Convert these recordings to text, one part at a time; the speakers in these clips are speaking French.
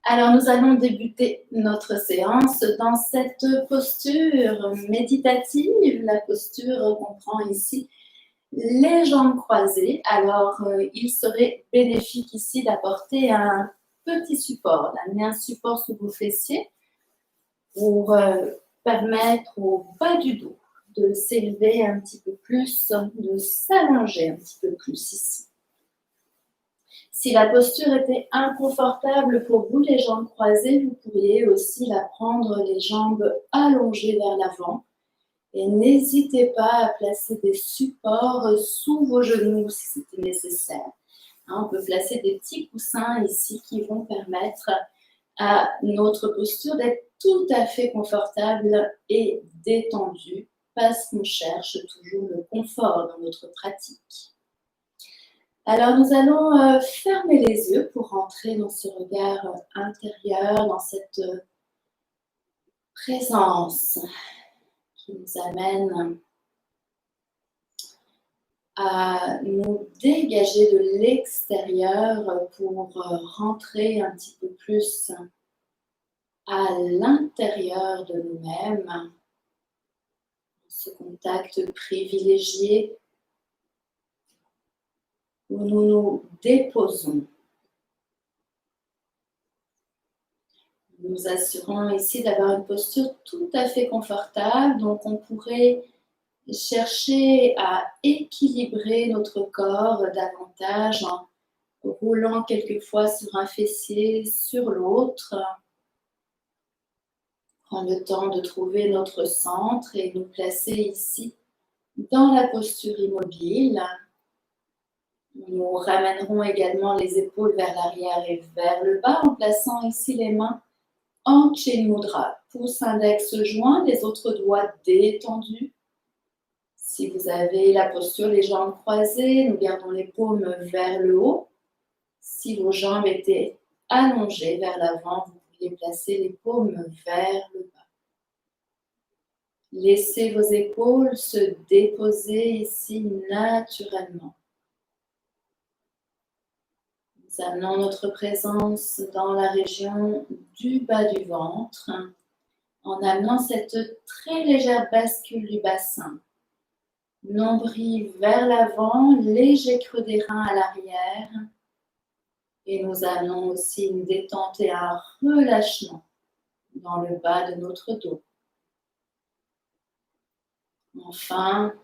Alors, nous allons débuter notre séance dans cette posture méditative. La posture comprend ici les jambes croisées. Alors, il serait bénéfique ici d'apporter un petit support, d'amener un support sous vos fessiers pour permettre au bas du dos de s'élever un petit peu plus, de s'allonger un petit peu plus ici. Si la posture était inconfortable pour vous, les jambes croisées, vous pourriez aussi la prendre les jambes allongées vers l'avant. Et n'hésitez pas à placer des supports sous vos genoux si c'était nécessaire. On peut placer des petits coussins ici qui vont permettre à notre posture d'être tout à fait confortable et détendue parce qu'on cherche toujours le confort dans notre pratique. Alors, nous allons fermer les yeux pour rentrer dans ce regard intérieur, dans cette présence qui nous amène à nous dégager de l'extérieur pour rentrer un petit peu plus à l'intérieur de nous-mêmes, ce contact privilégié où nous nous déposons. Nous assurons ici d'avoir une posture tout à fait confortable, donc on pourrait chercher à équilibrer notre corps davantage en roulant quelquefois sur un fessier, sur l'autre. Prendre le temps de trouver notre centre et nous placer ici dans la posture immobile. Nous ramènerons également les épaules vers l'arrière et vers le bas en plaçant ici les mains en Chin Mudra. Pouce index joint, les autres doigts détendus. Si vous avez la posture, les jambes croisées, nous gardons les paumes vers le haut. Si vos jambes étaient allongées vers l'avant, vous pourriez placer les paumes vers le bas. Laissez vos épaules se déposer ici naturellement. Nous amenons notre présence dans la région du bas du ventre en amenant cette très légère bascule du bassin. Nombril vers l'avant, léger creux des reins à l'arrière. Et nous amenons aussi une détente et un relâchement dans le bas de notre dos. Enfin,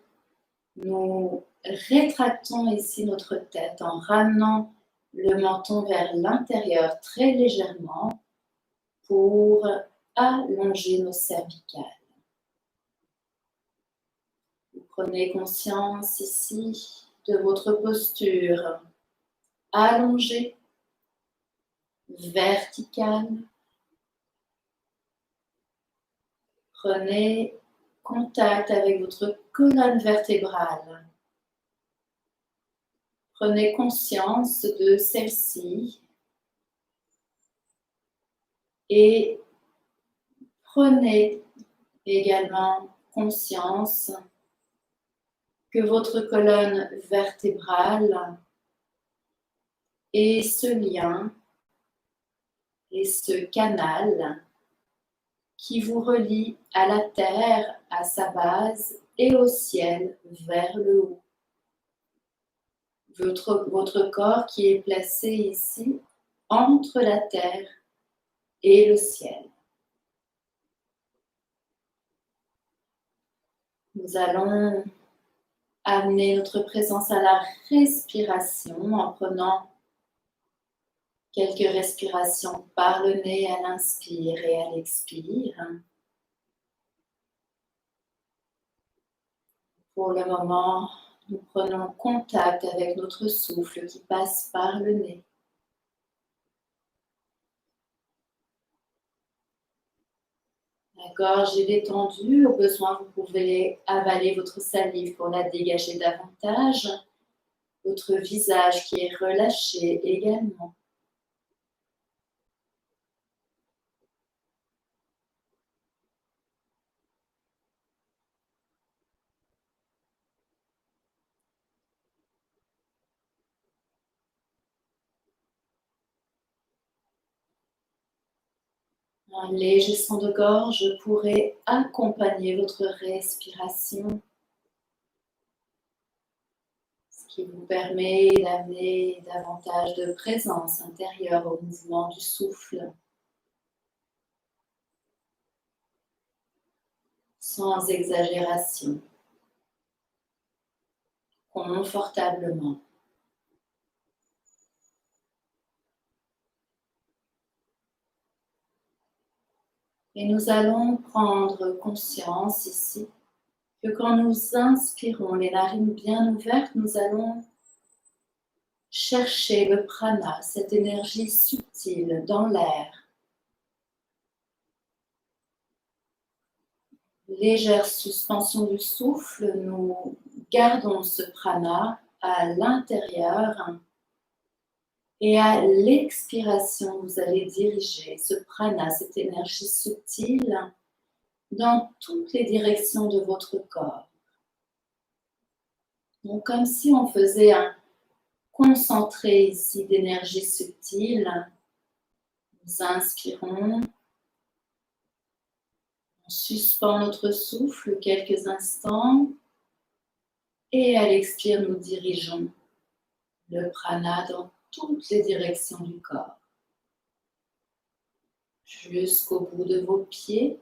nous rétractons ici notre tête en ramenant le menton vers l'intérieur très légèrement pour allonger nos cervicales. Vous prenez conscience ici de votre posture allongée, verticale. Prenez contact avec votre colonne vertébrale. Prenez conscience de celle-ci et prenez également conscience que votre colonne vertébrale est ce lien et ce canal qui vous relie à la terre, à sa base et au ciel vers le haut. Votre corps qui est placé ici entre la terre et le ciel. Nous allons amener notre présence à la respiration en prenant quelques respirations par le nez à l'inspire et à l'expire. Pour le moment, nous prenons contact avec notre souffle qui passe par le nez. La gorge est détendue. Au besoin, vous pouvez avaler votre salive pour la dégager davantage. Votre visage qui est relâché également. Un léger son de gorge pourrait accompagner votre respiration, ce qui vous permet d'amener davantage de présence intérieure au mouvement du souffle, sans exagération, confortablement. Et nous allons prendre conscience ici que quand nous inspirons les narines bien ouvertes, nous allons chercher le prana, cette énergie subtile dans l'air. Légère suspension du souffle, nous gardons ce prana à l'intérieur et à l'expiration, vous allez diriger ce prana, cette énergie subtile, dans toutes les directions de votre corps. Donc, comme si on faisait un concentré ici d'énergie subtile, nous inspirons, on suspend notre souffle quelques instants et à l'expire, nous dirigeons le prana dans toutes les directions du corps, jusqu'au bout de vos pieds,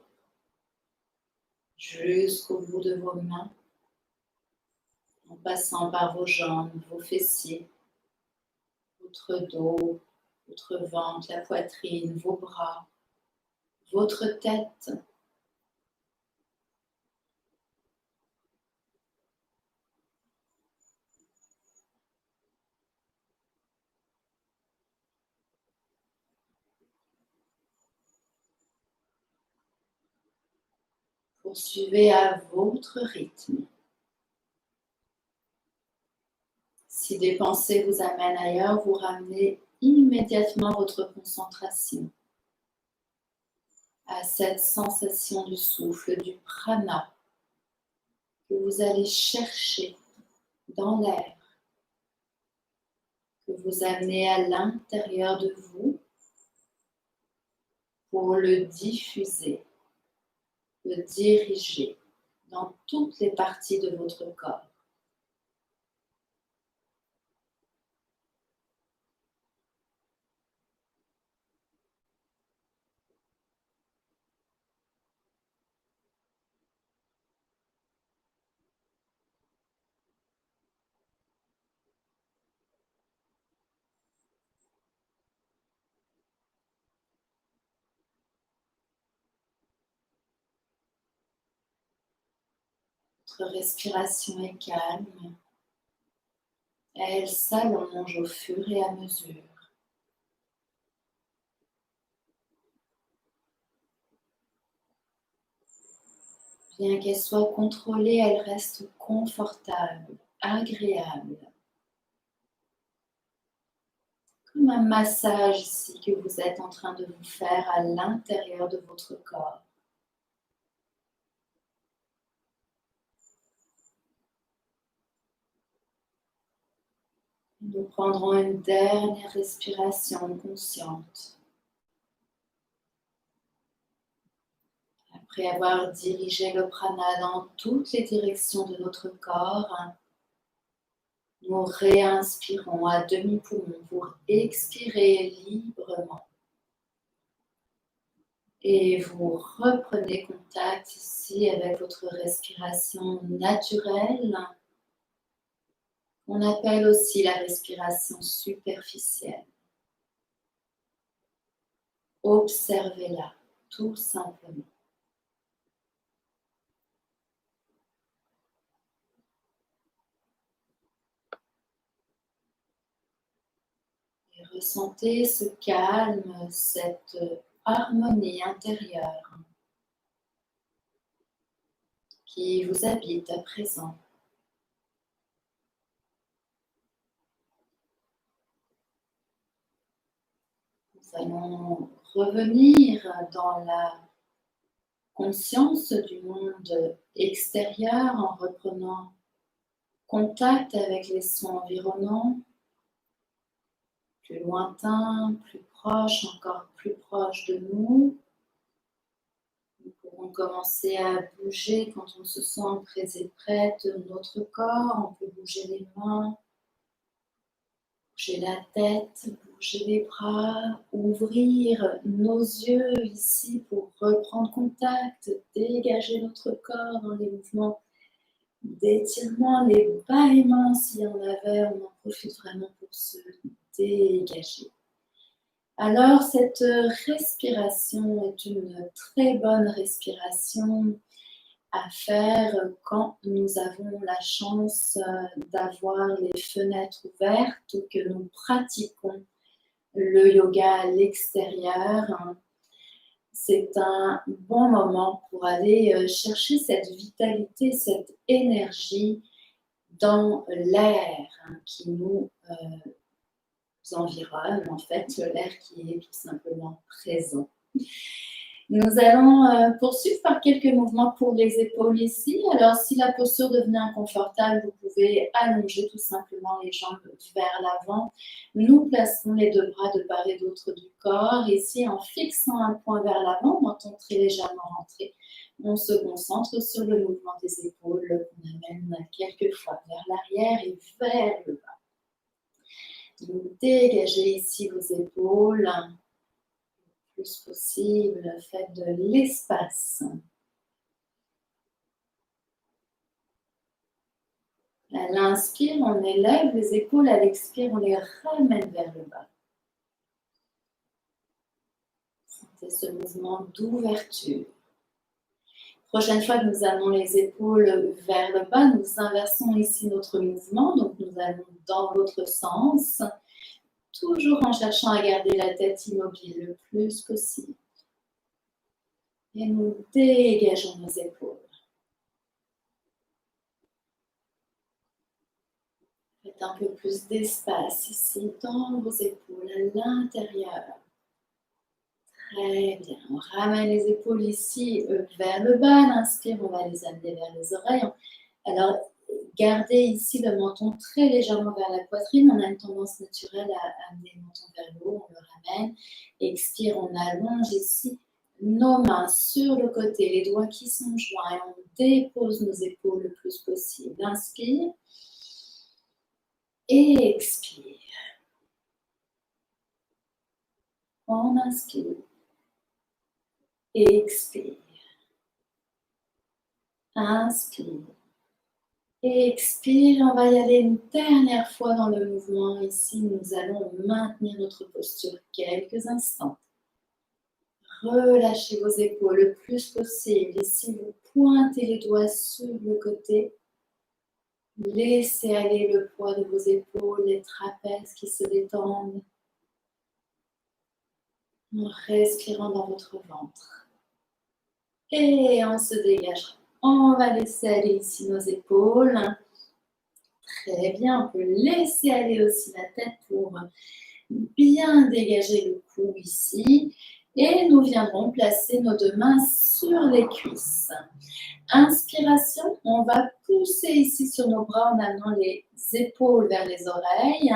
jusqu'au bout de vos mains, en passant par vos jambes, vos fessiers, votre dos, votre ventre, la poitrine, vos bras, votre tête. Poursuivez à votre rythme. Si des pensées vous amènent ailleurs, vous ramenez immédiatement votre concentration à cette sensation du souffle, du prana que vous allez chercher dans l'air, que vous amenez à l'intérieur de vous pour le diffuser, le diriger dans toutes les parties de votre corps. Votre respiration est calme. Elle s'allonge au fur et à mesure. Bien qu'elle soit contrôlée, elle reste confortable, agréable. Comme un massage ici que vous êtes en train de vous faire à l'intérieur de votre corps. Nous prendrons une dernière respiration consciente. Après avoir dirigé le prana dans toutes les directions de notre corps, nous réinspirons à demi-poumon pour expirer librement. Et vous reprenez contact ici avec votre respiration naturelle. On appelle aussi la respiration superficielle. Observez-la tout simplement. Et ressentez ce calme, cette harmonie intérieure qui vous habite à présent. Nous allons revenir dans la conscience du monde extérieur en reprenant contact avec les sons environnants, plus lointains, plus proches, encore plus proches de nous. commencer à bouger quand on se sent prêt et prête notre corps. On peut bouger les mains, bouger la tête, bouger les bras, ouvrir nos yeux ici pour reprendre contact, dégager notre corps dans les mouvements d'étirement, les bâillements s'il y en avait, on en profite vraiment pour se dégager. Alors, cette respiration est une très bonne respiration à faire quand nous avons la chance d'avoir les fenêtres ouvertes ou que nous pratiquons le yoga à l'extérieur. C'est un bon moment pour aller chercher cette vitalité, cette énergie dans l'air qui nous environne, en fait, l'air qui est tout simplement présent. Nous allons poursuivre par quelques mouvements pour les épaules ici. Alors, si la posture devenait inconfortable, vous pouvez allonger tout simplement les jambes vers l'avant. Nous placerons les deux bras de part et d'autre du corps. Ici, en fixant un point vers l'avant, menton très légèrement rentré, on se concentre sur le mouvement des épaules qu'on amène quelques fois vers l'arrière et vers le bas. Donc, dégagez ici vos épaules. Plus possible, faites de l'espace. À l'inspire, on élève les épaules, à l'expire, on les ramène vers le bas. Sentez ce mouvement d'ouverture. Prochaine fois que nous amenons les épaules vers le bas, nous inversons ici notre mouvement, donc nous allons dans l'autre sens. Toujours en cherchant à garder la tête immobile le plus possible. Et nous dégageons nos épaules. Faites un peu plus d'espace ici dans vos épaules, à l'intérieur. Très bien. On ramène les épaules ici vers le bas. À l'inspire, on va les amener vers les oreilles. Alors, gardez ici le menton très légèrement vers la poitrine. On a une tendance naturelle à amener le menton vers le haut. On le ramène. Expire, on allonge ici nos mains sur le côté, les doigts qui sont joints. Et on dépose nos épaules le plus possible. Inspire. Et expire. On inspire. Et expire. Inspire. Et expire. On va y aller une dernière fois dans le mouvement. Ici, nous allons maintenir notre posture quelques instants. Relâchez vos épaules le plus possible. Ici, vous pointez les doigts sur le côté. Laissez aller le poids de vos épaules, les trapèzes qui se détendent. En respirant dans votre ventre. Et on se dégagera. On va laisser aller ici nos épaules. Très bien, on peut laisser aller aussi la tête pour bien dégager le cou ici. Et nous viendrons placer nos deux mains sur les cuisses. Inspiration, on va pousser ici sur nos bras en amenant les épaules vers les oreilles,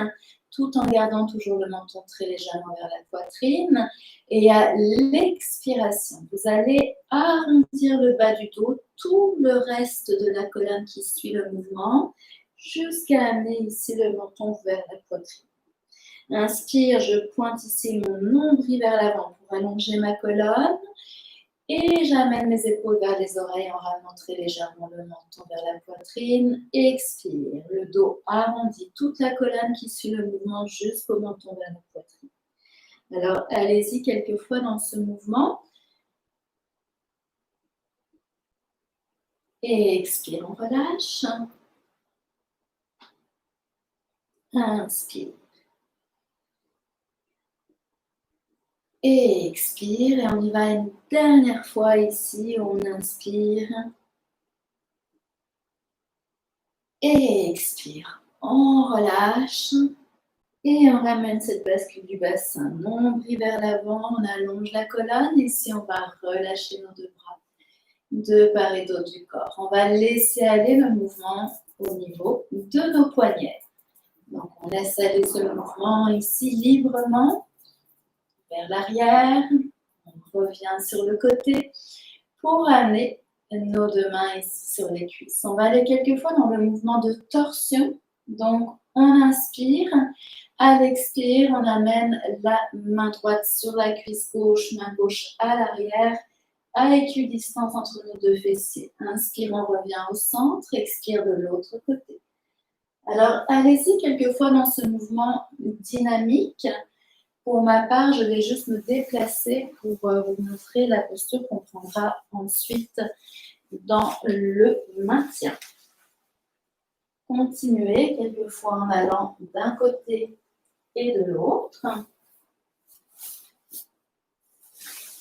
tout en gardant toujours le menton très légèrement vers la poitrine. Et à l'expiration, vous allez arrondir le bas du dos, tout le reste de la colonne qui suit le mouvement, jusqu'à amener ici le menton vers la poitrine. Inspire, je pointe ici mon nombril vers l'avant pour allonger ma colonne. Et j'amène mes épaules vers les oreilles en ramenant très légèrement le menton vers la poitrine. Expire, le dos arrondi, toute la colonne qui suit le mouvement jusqu'au menton vers la poitrine. Alors, allez-y quelques fois dans ce mouvement. Et expire, on relâche. Inspire. Et expire, et on y va une dernière fois ici, on inspire. Et expire, on relâche. Et on ramène cette bascule du bassin, nombril vers l'avant, on allonge la colonne. Ici, on va relâcher nos deux bras de part et d'autre du corps. On va laisser aller le mouvement au niveau de nos poignets. Donc, on laisse aller ce mouvement ici librement vers l'arrière. On revient sur le côté. pour amener nos deux mains ici sur les cuisses. On va aller quelquefois dans le mouvement de torsion. Donc, on inspire. À l'expire, on amène la main droite sur la cuisse gauche, main gauche à l'arrière, à équidistance entre nos deux fessiers. Inspire, on revient au centre. Expire de l'autre côté. Alors, allez-y quelquefois dans ce mouvement dynamique. Pour ma part, je vais juste me déplacer pour vous montrer la posture qu'on prendra ensuite dans le maintien. Continuez quelquefois en allant d'un côté et de l'autre.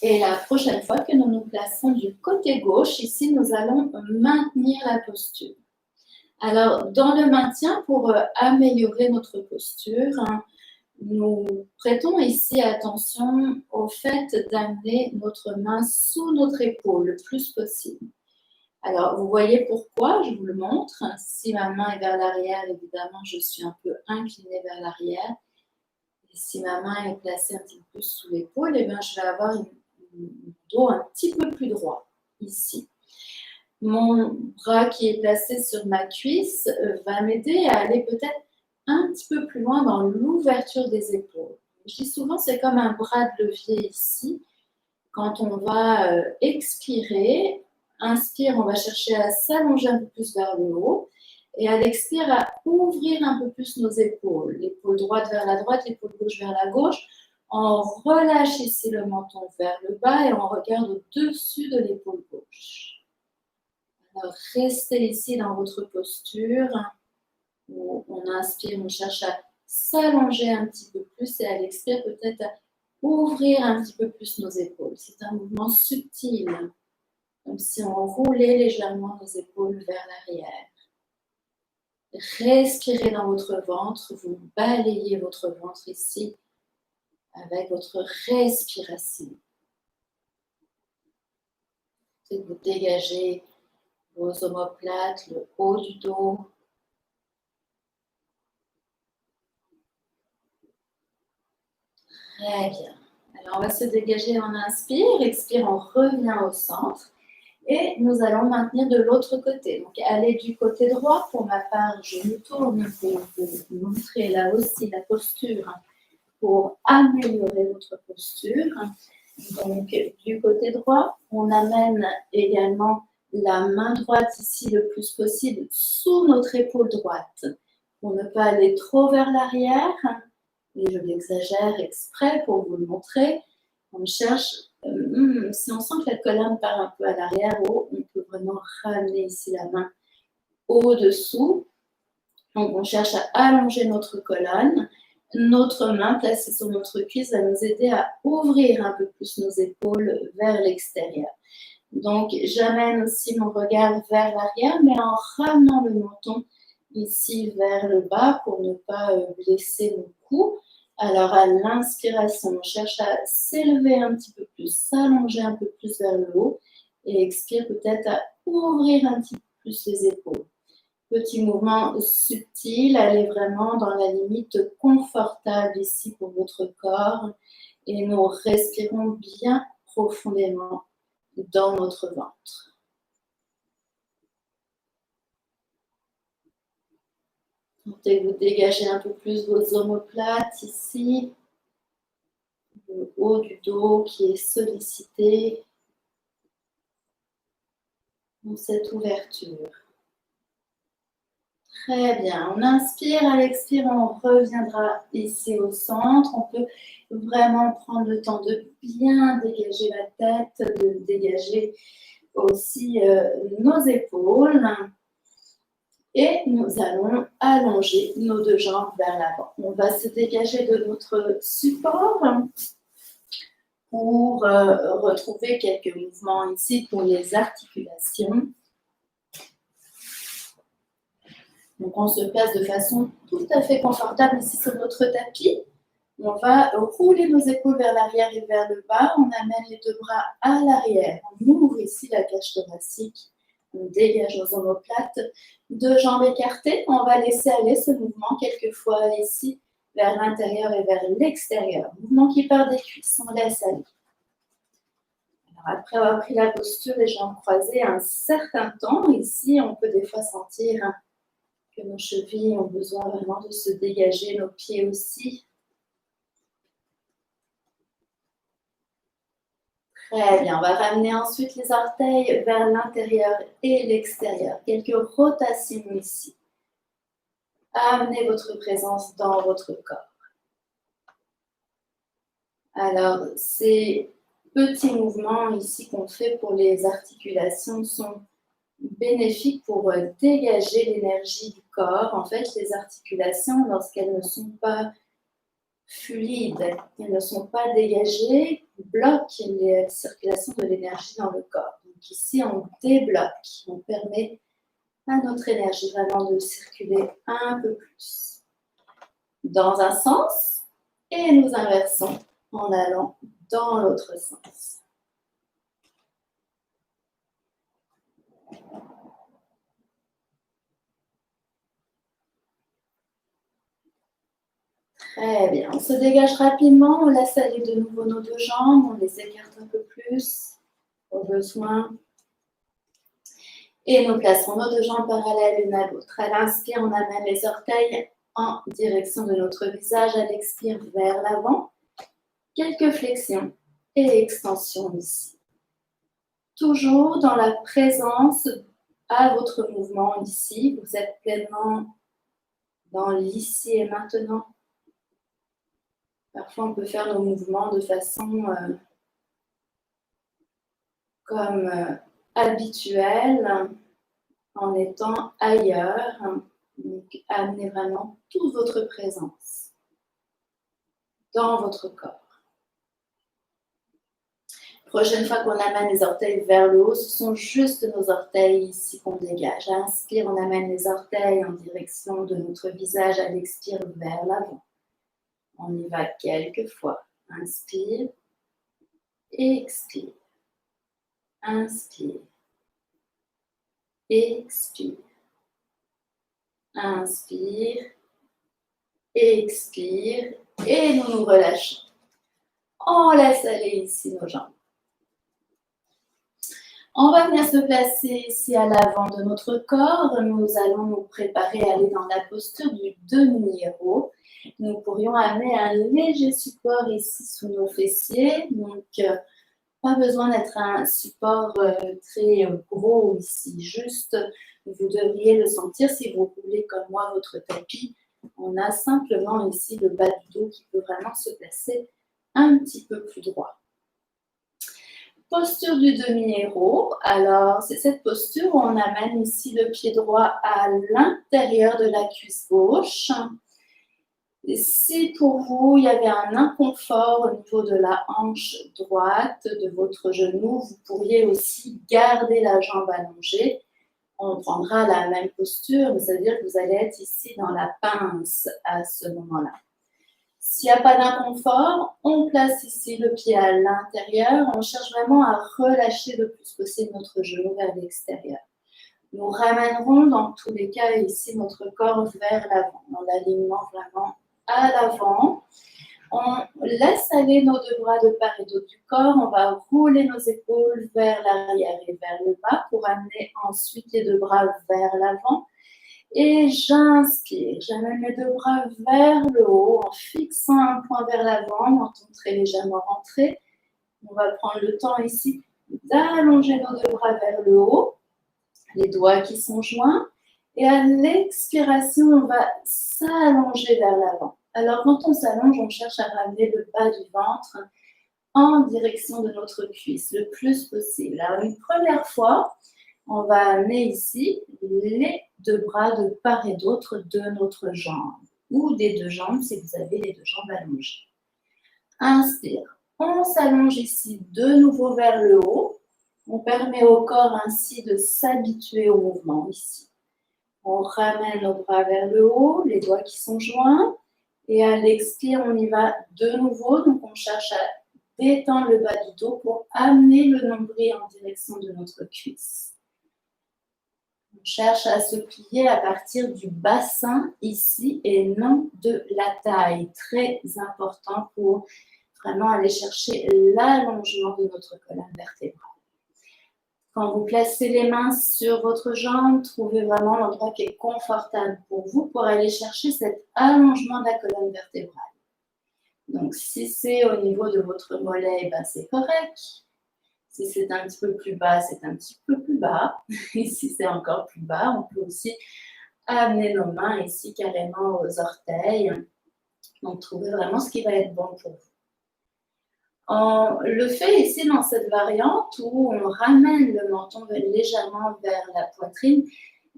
Et la prochaine fois que nous nous placerons du côté gauche, ici, nous allons maintenir la posture. Alors, dans le maintien, pour améliorer notre posture, nous prêtons ici attention au fait d'amener notre main sous notre épaule le plus possible. Alors, vous voyez pourquoi, je vous le montre. Si ma main est vers l'arrière, évidemment, je suis un peu inclinée vers l'arrière. Et si ma main est placée un petit peu plus sous l'épaule, eh bien, je vais avoir un dos un petit peu plus droit, ici. Mon bras qui est placé sur ma cuisse va m'aider à aller peut-être un petit peu plus loin dans l'ouverture des épaules. Je dis souvent, c'est comme un bras de levier ici. Quand on va expirer, inspire, on va chercher à s'allonger un peu plus vers le haut. Et à l'expire, à ouvrir un peu plus nos épaules. L'épaule droite vers la droite, l'épaule gauche vers la gauche. On relâche ici le menton vers le bas et on regarde au-dessus de l'épaule gauche. Alors, restez ici dans votre posture. Où on inspire, on cherche à s'allonger un petit peu plus et à l'expire, peut-être à ouvrir un petit peu plus nos épaules. C'est un mouvement subtil, comme si on roulait légèrement nos épaules vers l'arrière. Respirez dans votre ventre, vous balayez votre ventre ici avec votre respiration. Et vous dégagez vos omoplates, le haut du dos. Très bien. Alors, on va se dégager, on inspire, expire, on revient au centre. Et nous allons maintenir de l'autre côté. Donc, allez du côté droit. Pour ma part, je me tourne pour vous montrer là aussi la posture pour améliorer votre posture. Donc, du côté droit, on amène également la main droite ici le plus possible sous notre épaule droite pour ne pas aller trop vers l'arrière. Et je l'exagère exprès pour vous le montrer. On cherche, si on sent que la colonne part un peu à l'arrière, on peut vraiment ramener ici la main au-dessous. Donc, on cherche à allonger notre colonne. Notre main placée sur notre cuisse va nous aider à ouvrir un peu plus nos épaules vers l'extérieur. Donc, j'amène aussi mon regard vers l'arrière, mais en ramenant le menton ici vers le bas pour ne pas blesser mon cou. Alors, à l'inspiration, on cherche à s'élever un petit peu plus, s'allonger un peu plus vers le haut et expire peut-être à ouvrir un petit peu plus les épaules. Petit mouvement subtil, allez vraiment dans la limite confortable ici pour votre corps et nous respirons bien profondément dans notre ventre. Vous dégagez un peu plus vos omoplates ici, le haut du dos qui est sollicité dans cette ouverture. Très bien, on inspire, à l'expire, on reviendra ici au centre. On peut vraiment prendre le temps de bien dégager la tête, de dégager aussi nos épaules. Et nous allons allonger nos deux jambes vers l'avant. On va se dégager de notre support pour retrouver quelques mouvements ici pour les articulations. Donc, on se place de façon tout à fait confortable ici sur notre tapis. On va rouler nos épaules vers l'arrière et vers le bas. On amène les deux bras à l'arrière. On ouvre ici la cage thoracique. On dégage nos omoplates. Deux jambes écartées. On va laisser aller ce mouvement quelquefois ici vers l'intérieur et vers l'extérieur. Mouvement qui part des cuisses. On laisse aller. Alors, après avoir pris la posture, les jambes croisées un certain temps, ici, on peut des fois sentir que nos chevilles ont besoin vraiment de se dégager, nos pieds aussi. Très bien, on va ramener ensuite les orteils vers l'intérieur et l'extérieur. Quelques rotations ici. Amenez votre présence dans votre corps. Alors, ces petits mouvements ici qu'on fait pour les articulations sont bénéfiques pour dégager l'énergie du corps. En fait, les articulations, lorsqu'elles ne sont pas fluides, elles ne sont pas dégagées, bloquent la circulation de l'énergie dans le corps. Donc ici, on débloque, on permet à notre énergie vraiment de circuler un peu plus. Dans un sens, et nous inversons en allant dans l'autre sens. Très bien, on se dégage rapidement, on laisse aller de nouveau nos deux jambes, on les écarte un peu plus au besoin. Et nous placerons nos deux jambes parallèles l'une à l'autre. À l'inspire, on amène les orteils en direction de notre visage, à l'expire vers l'avant. Quelques flexions et extensions ici. Toujours dans la présence à votre mouvement ici, vous êtes pleinement dans l'ici et maintenant. Parfois, on peut faire nos mouvements de façon comme habituelle, en étant ailleurs. Donc, amenez vraiment toute votre présence dans votre corps. Prochaine fois qu'on amène les orteils vers le haut, ce sont juste nos orteils ici qu'on dégage. À l'inspire, on amène les orteils en direction de notre visage. À l'expire, vers l'avant. On y va quelques fois. Inspire, expire. Inspire, expire. Inspire, expire. Et nous nous relâchons. On laisse aller ici nos jambes. On va venir se placer ici à l'avant de notre corps. Nous allons nous préparer à aller dans la posture du demi-héros. Nous pourrions amener un léger support ici sous nos fessiers. Donc, pas besoin d'être un support très gros ici. Juste, vous devriez le sentir si vous roulez comme moi votre tapis. On a simplement ici le bas du dos qui peut vraiment se placer un petit peu plus droit. Posture du demi-héros. Alors, c'est cette posture où on amène ici le pied droit à l'intérieur de la cuisse gauche. Et si pour vous, il y avait un inconfort au niveau de la hanche droite, de votre genou, vous pourriez aussi garder la jambe allongée. On prendra la même posture, c'est-à-dire que vous allez être ici dans la pince à ce moment-là. S'il n'y a pas d'inconfort, on place ici le pied à l'intérieur. On cherche vraiment à relâcher le plus possible notre genou vers l'extérieur. Nous ramènerons dans tous les cas ici notre corps vers l'avant, dans l'alignement vraiment à l'avant. On laisse aller nos deux bras de part et d'autre du corps. On va rouler nos épaules vers l'arrière et vers le bas pour amener ensuite les deux bras vers l'avant. Et j'inspire, j'amène mes deux bras vers le haut en fixant un point vers l'avant, menton très légèrement rentré. On va prendre le temps ici d'allonger nos deux bras vers le haut, les doigts qui sont joints. Et à l'expiration, on va s'allonger vers l'avant. Alors quand on s'allonge, on cherche à ramener le bas du ventre en direction de notre cuisse le plus possible. Alors une première fois, on va amener ici les deux bras de part et d'autre de notre jambe, ou des deux jambes si vous avez les deux jambes allongées. Inspire, on s'allonge ici de nouveau vers le haut. On permet au corps ainsi de s'habituer au mouvement ici. On ramène nos bras vers le haut, les doigts qui sont joints. Et à l'expire, on y va de nouveau. Donc on cherche à détendre le bas du dos pour amener le nombril en direction de notre cuisse. On cherche à se plier à partir du bassin ici et non de la taille. Très important pour vraiment aller chercher l'allongement de notre colonne vertébrale. Quand vous placez les mains sur votre jambe, trouvez vraiment l'endroit qui est confortable pour vous pour aller chercher cet allongement de la colonne vertébrale. Donc, si c'est au niveau de votre mollet, ben, c'est correct. Si c'est un petit peu plus bas, c'est un petit peu plus bas. Et si c'est encore plus bas, on peut aussi amener nos mains ici carrément aux orteils. Donc, trouvez vraiment ce qui va être bon pour vous. On le fait ici dans cette variante où on ramène le menton légèrement vers la poitrine.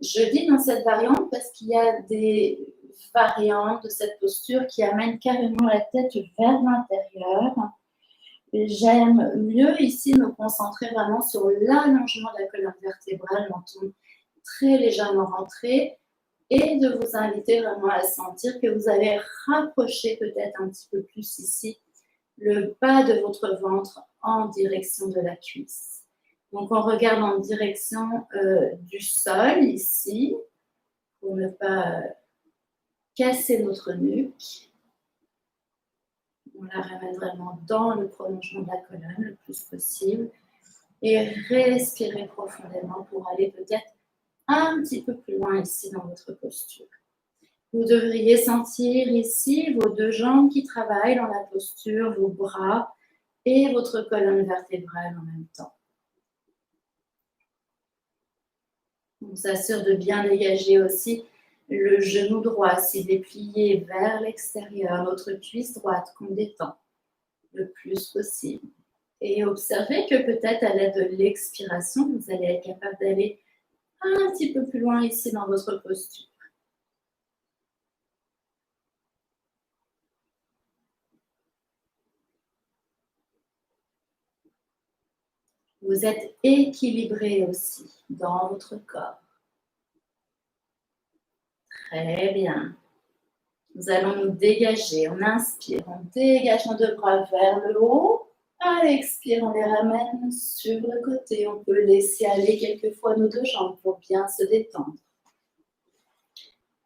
Je dis dans cette variante parce qu'il y a des variantes de cette posture qui amènent carrément la tête vers l'intérieur. J'aime mieux ici me concentrer vraiment sur l'allongement de la colonne vertébrale, menton très légèrement rentré, et de vous inviter vraiment à sentir que vous allez rapprocher peut-être un petit peu plus ici le bas de votre ventre en direction de la cuisse. Donc, on regarde en direction du sol ici, pour ne pas casser notre nuque. On la ramène vraiment dans le prolongement de la colonne le plus possible. Et respirez profondément pour aller peut-être un petit peu plus loin ici dans votre posture. Vous devriez sentir ici vos deux jambes qui travaillent dans la posture, vos bras et votre colonne vertébrale en même temps. On s'assure de bien dégager aussi le genou droit s'il est plié vers l'extérieur, notre cuisse droite qu'on détend le plus possible. Et observez que peut-être à l'aide de l'expiration, vous allez être capable d'aller un petit peu plus loin ici dans votre posture. Vous êtes équilibré aussi dans votre corps. Très bien. Nous allons nous dégager. On inspire, on dégage nos deux bras vers le haut. À l'expire, on les ramène sur le côté. On peut laisser aller quelquefois nos deux jambes pour bien se détendre.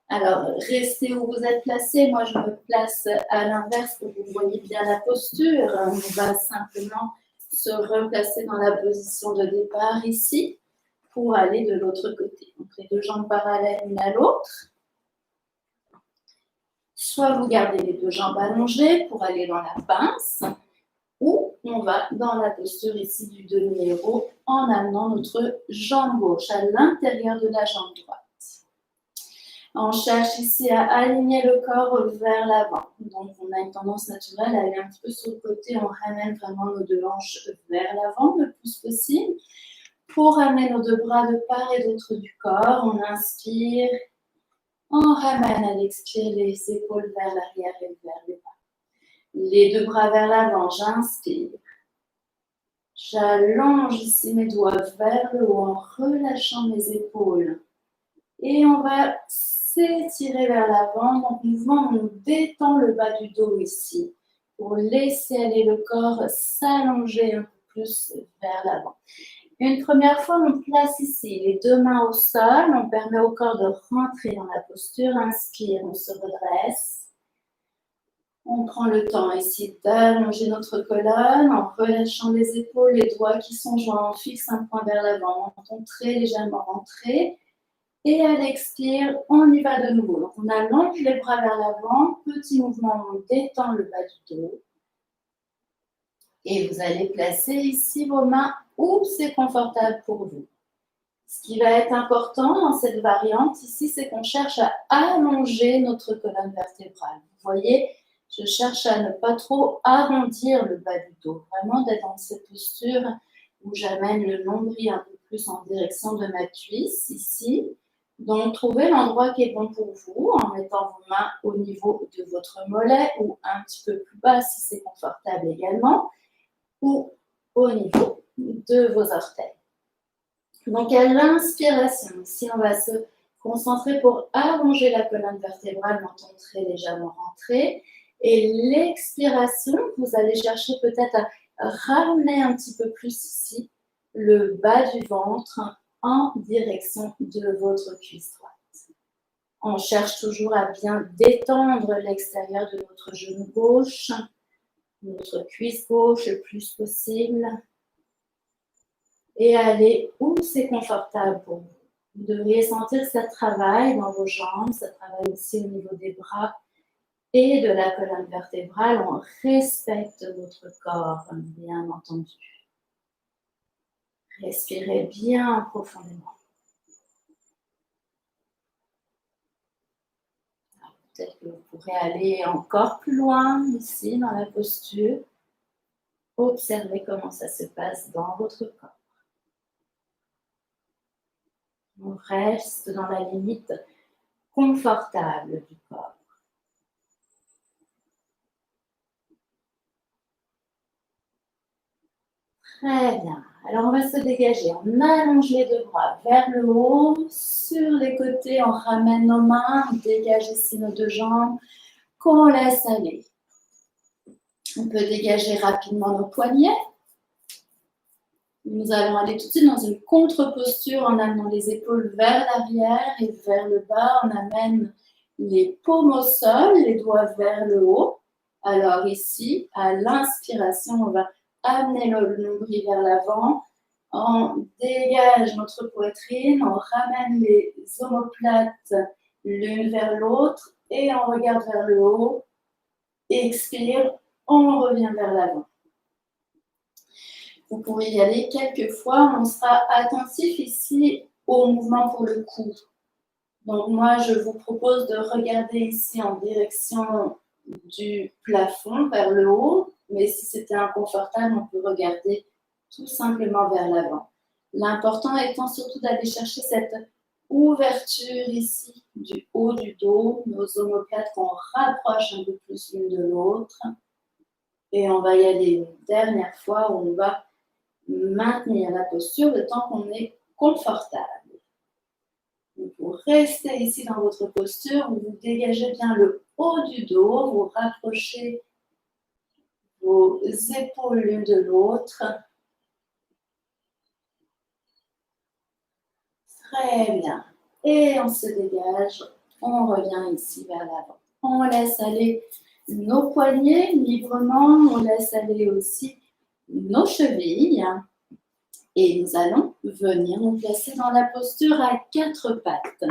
Alors, restez où vous êtes placé. Moi, je me place à l'inverse pour que vous voyez bien la posture. On va simplement se replacer dans la position de départ ici pour aller de l'autre côté. Donc, les deux jambes parallèles l'une à l'autre. Soit vous gardez les deux jambes allongées pour aller dans la pince, ou on va dans la posture ici du demi-héros en amenant notre jambe gauche à l'intérieur de la jambe droite. On cherche ici à aligner le corps vers l'avant. Donc, on a une tendance naturelle à aller un petit peu sur le côté. On ramène vraiment nos deux hanches vers l'avant le plus possible. Pour ramener nos deux bras de part et d'autre du corps, on inspire. On ramène à l'expire les épaules vers l'arrière et vers le bas. Les deux bras vers l'avant, j'inspire. J'allonge ici mes doigts vers le haut en relâchant mes épaules. Et on va s'étirer vers l'avant. Donc, mouvement, on détend le bas du dos ici pour laisser aller le corps s'allonger un peu plus vers l'avant. Une première fois, on place ici les deux mains au sol. On permet au corps de rentrer dans la posture. Inspire, on se redresse. On prend le temps ici d'allonger notre colonne en relâchant les épaules, les doigts qui sont joints. On fixe un point vers l'avant. On tombe très légèrement rentré. Et à l'expire, on y va de nouveau. Donc, on allonge les bras vers l'avant. Petit mouvement, on détend le bas du dos. Et vous allez placer ici vos mains où c'est confortable pour vous. Ce qui va être important dans cette variante ici, c'est qu'on cherche à allonger notre colonne vertébrale. Vous voyez, je cherche à ne pas trop arrondir le bas du dos. Vraiment d'être dans cette posture où j'amène le nombril un peu plus en direction de ma cuisse ici. Donc, trouvez l'endroit qui est bon pour vous en mettant vos mains au niveau de votre mollet ou un petit peu plus bas si c'est confortable également, ou au niveau de vos orteils. Donc, à l'inspiration, ici, on va se concentrer pour allonger la colonne vertébrale, menton très légèrement rentré. Et l'expiration, vous allez chercher peut-être à ramener un petit peu plus ici le bas du ventre en direction de votre cuisse droite. On cherche toujours à bien détendre l'extérieur de notre genou gauche. notre cuisse gauche le plus possible. Et allez où c'est confortable pour vous. Vous devriez sentir que ça travaille dans vos jambes, ça travaille aussi au niveau des bras et de la colonne vertébrale. On respecte votre corps, bien entendu. Respirez bien profondément. Peut-être que vous pourrez aller encore plus loin ici dans la posture. Observez comment ça se passe dans votre corps. On reste dans la limite confortable du corps. Très bien. Alors, on va se dégager. On allonge les deux bras vers le haut. Sur les côtés, on ramène nos mains. On dégage ici nos deux jambes. Qu'on laisse aller. On peut dégager rapidement nos poignets. Nous allons aller tout de suite dans une contre-posture en amenant les épaules vers l'arrière et vers le bas. On amène les paumes au sol, les doigts vers le haut. Alors ici, à l'inspiration, on va amener le nombril vers l'avant. On dégage notre poitrine, on ramène les omoplates l'une vers l'autre et on regarde vers le haut. Expire, on revient vers l'avant. Vous pourrez y aller quelques fois. On sera attentif ici au mouvement pour le cou. Donc moi, je vous propose de regarder ici en direction du plafond vers le haut. Mais si c'était inconfortable, on peut regarder tout simplement vers l'avant. L'important étant surtout d'aller chercher cette ouverture ici du haut du dos, nos omoplates qu'on rapproche un peu plus l'une de l'autre. Et on va y aller une dernière fois où on va maintenir la posture le temps qu'on est confortable. Donc, vous restez ici dans votre posture, vous dégagez bien le haut du dos, vous rapprochez vos épaules l'une de l'autre. Très bien. Et on se dégage, on revient ici vers l'avant. On laisse aller nos poignets librement, on laisse aller aussi nos chevilles. Et nous allons venir nous placer dans la posture à quatre pattes.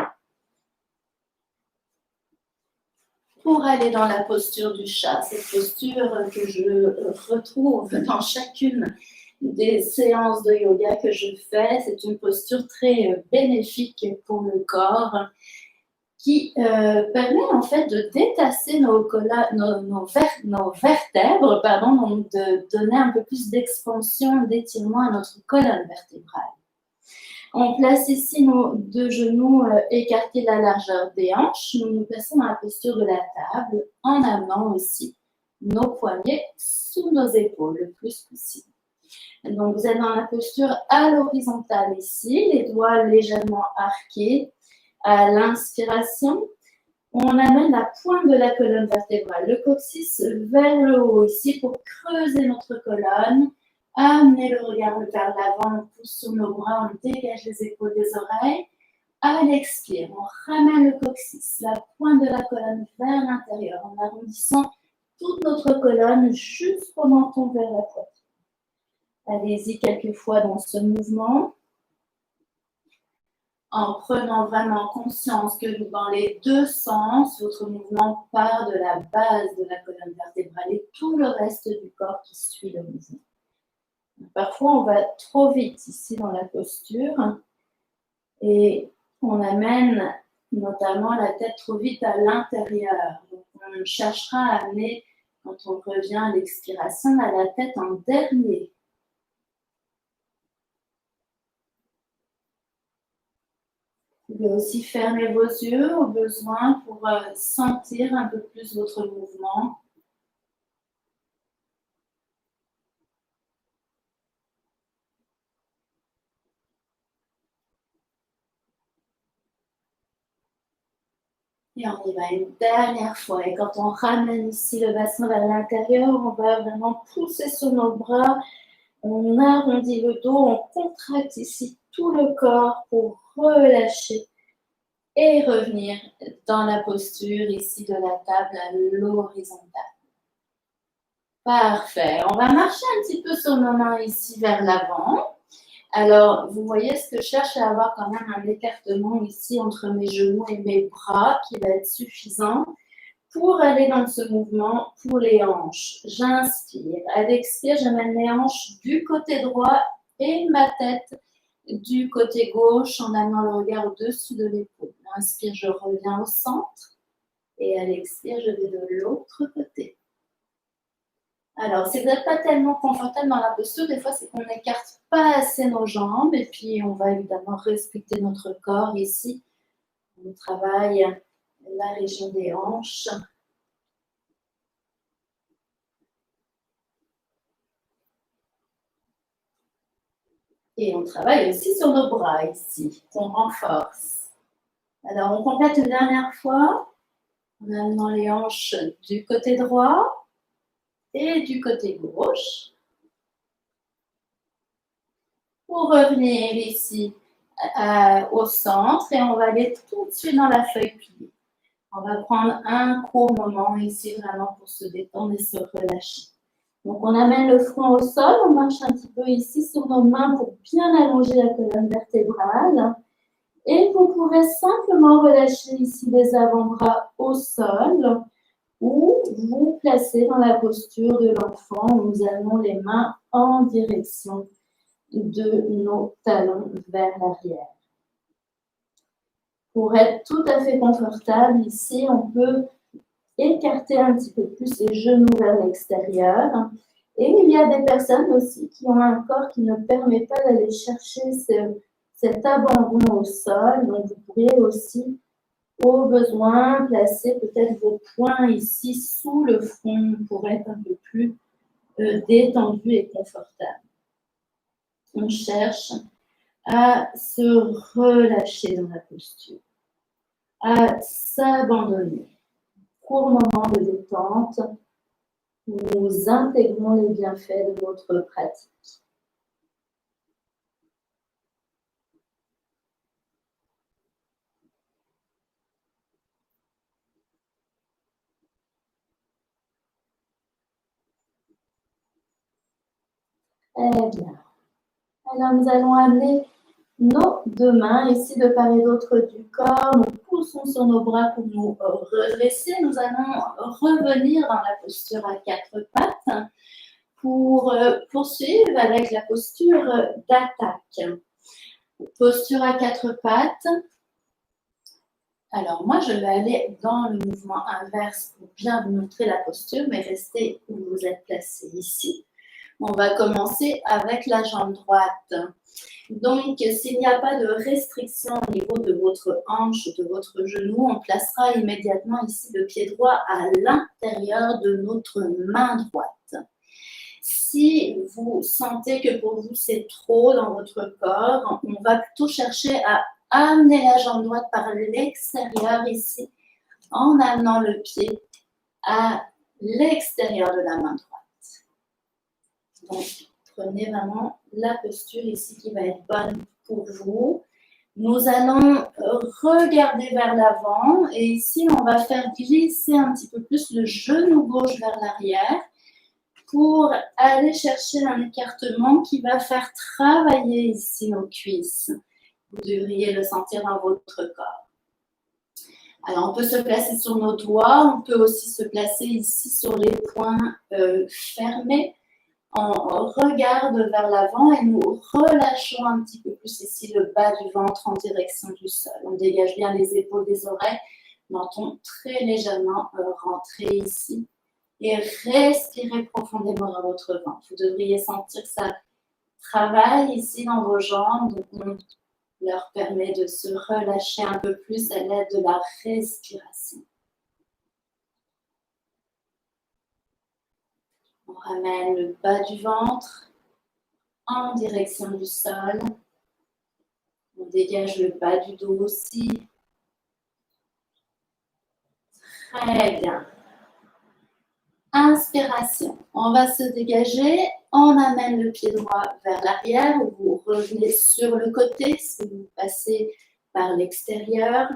Pour aller dans la posture du chat, cette posture que je retrouve dans chacune des séances de yoga que je fais, c'est une posture très bénéfique pour le corps qui permet en fait de détasser nos vertèbres, donc de donner un peu plus d'expansion, d'étirement à notre colonne vertébrale. On place ici nos deux genoux écartés de la largeur des hanches. Nous nous plaçons dans la posture de la table en amenant aussi nos poignets sous nos épaules le plus possible. Donc, vous êtes dans la posture à l'horizontale ici, les doigts légèrement arqués. À l'inspiration, on amène la pointe de la colonne vertébrale, le coccyx vers le haut ici pour creuser notre colonne. Amenez le regard vers l'avant, on pousse sur nos bras, on dégage les épaules des oreilles. À l'expire, on ramène le coccyx, la pointe de la colonne vers l'intérieur en arrondissant toute notre colonne jusqu'au menton vers la poitrine. Allez-y quelques fois dans ce mouvement, en prenant vraiment conscience que dans les deux sens, votre mouvement part de la base de la colonne vertébrale et tout le reste du corps qui suit le mouvement. Parfois, on va trop vite ici dans la posture et on amène notamment la tête trop vite à l'intérieur. Donc, on cherchera à amener, quand on revient à l'expiration, à la tête en dernier. Vous pouvez aussi fermer vos yeux au besoin pour sentir un peu plus votre mouvement. Et on y va une dernière fois. Et quand on ramène ici le bassin vers l'intérieur, on va vraiment pousser sur nos bras. On arrondit le dos, on contracte ici tout le corps pour relâcher et revenir dans la posture ici de la table à l'horizontale. Parfait. On va marcher un petit peu sur nos mains ici vers l'avant. Alors, vous voyez, ce que je cherche à avoir quand même un écartement ici entre mes genoux et mes bras qui va être suffisant pour aller dans ce mouvement pour les hanches. J'inspire. À l'expire, j'amène mes hanches du côté droit et ma tête du côté gauche en amenant le regard au-dessus de l'épaule. Inspire, je reviens au centre. Et à l'expire, je vais de l'autre côté. Alors, si vous n'êtes pas tellement confortable dans la posture, des fois, c'est qu'on n'écarte pas assez nos jambes. Et puis, on va évidemment respecter notre corps ici. On travaille la région des hanches. Et on travaille aussi sur nos bras ici, qu'on renforce. Alors, on complète une dernière fois en amenant les hanches du côté droit et du côté gauche. Pour revenir ici au centre et on va aller tout de suite dans la feuille pliée. On va prendre un court moment ici vraiment pour se détendre et se relâcher. Donc, on amène le front au sol, on marche un petit peu ici sur nos mains pour bien allonger la colonne vertébrale. Et vous pourrez simplement relâcher ici les avant-bras au sol ou vous placer dans la posture de l'enfant où nous avons les mains en direction de nos talons vers l'arrière. Pour être tout à fait confortable ici, on peut écarter un petit peu plus les genoux vers l'extérieur. Et il y a des personnes aussi qui ont un corps qui ne permet pas d'aller chercher cet abandon au sol. Donc, vous pourriez aussi, au besoin, placer peut-être vos poings ici sous le front pour être un peu plus détendu et confortable. On cherche à se relâcher dans la posture, à s'abandonner. Court moment de détente, nous intégrons les bienfaits de votre pratique. Très bien. Alors, nous allons amener nos deux mains ici de part et d'autre du corps. Nous poussons sur nos bras pour nous redresser. Nous allons revenir dans la posture à quatre pattes pour poursuivre avec la posture d'attaque. Posture à quatre pattes. Alors, moi, je vais aller dans le mouvement inverse pour bien vous montrer la posture, mais restez où vous êtes placé ici. On va commencer avec la jambe droite. Donc, s'il n'y a pas de restriction au niveau de votre hanche ou de votre genou, on placera immédiatement ici le pied droit à l'intérieur de notre main droite. Si vous sentez que pour vous c'est trop dans votre corps, on va plutôt chercher à amener la jambe droite par l'extérieur ici, en amenant le pied à l'extérieur de la main droite. Donc, prenez vraiment la posture ici qui va être bonne pour vous. Nous allons regarder vers l'avant et ici, on va faire glisser un petit peu plus le genou gauche vers l'arrière pour aller chercher un écartement qui va faire travailler ici nos cuisses. Vous devriez le sentir dans votre corps. Alors, on peut se placer sur nos doigts, on peut aussi se placer ici sur les poings fermés. On regarde vers l'avant et nous relâchons un petit peu plus ici le bas du ventre en direction du sol. On dégage bien les épaules des oreilles, menton très légèrement rentré ici. Et respirez profondément dans votre ventre. Vous devriez sentir que ça travaille ici dans vos jambes. Donc, on leur permet de se relâcher un peu plus à l'aide de la respiration. On ramène le bas du ventre en direction du sol. On dégage le bas du dos aussi. Très bien. Inspiration. On va se dégager. On amène le pied droit vers l'arrière. Vous revenez sur le côté si vous passez par l'extérieur.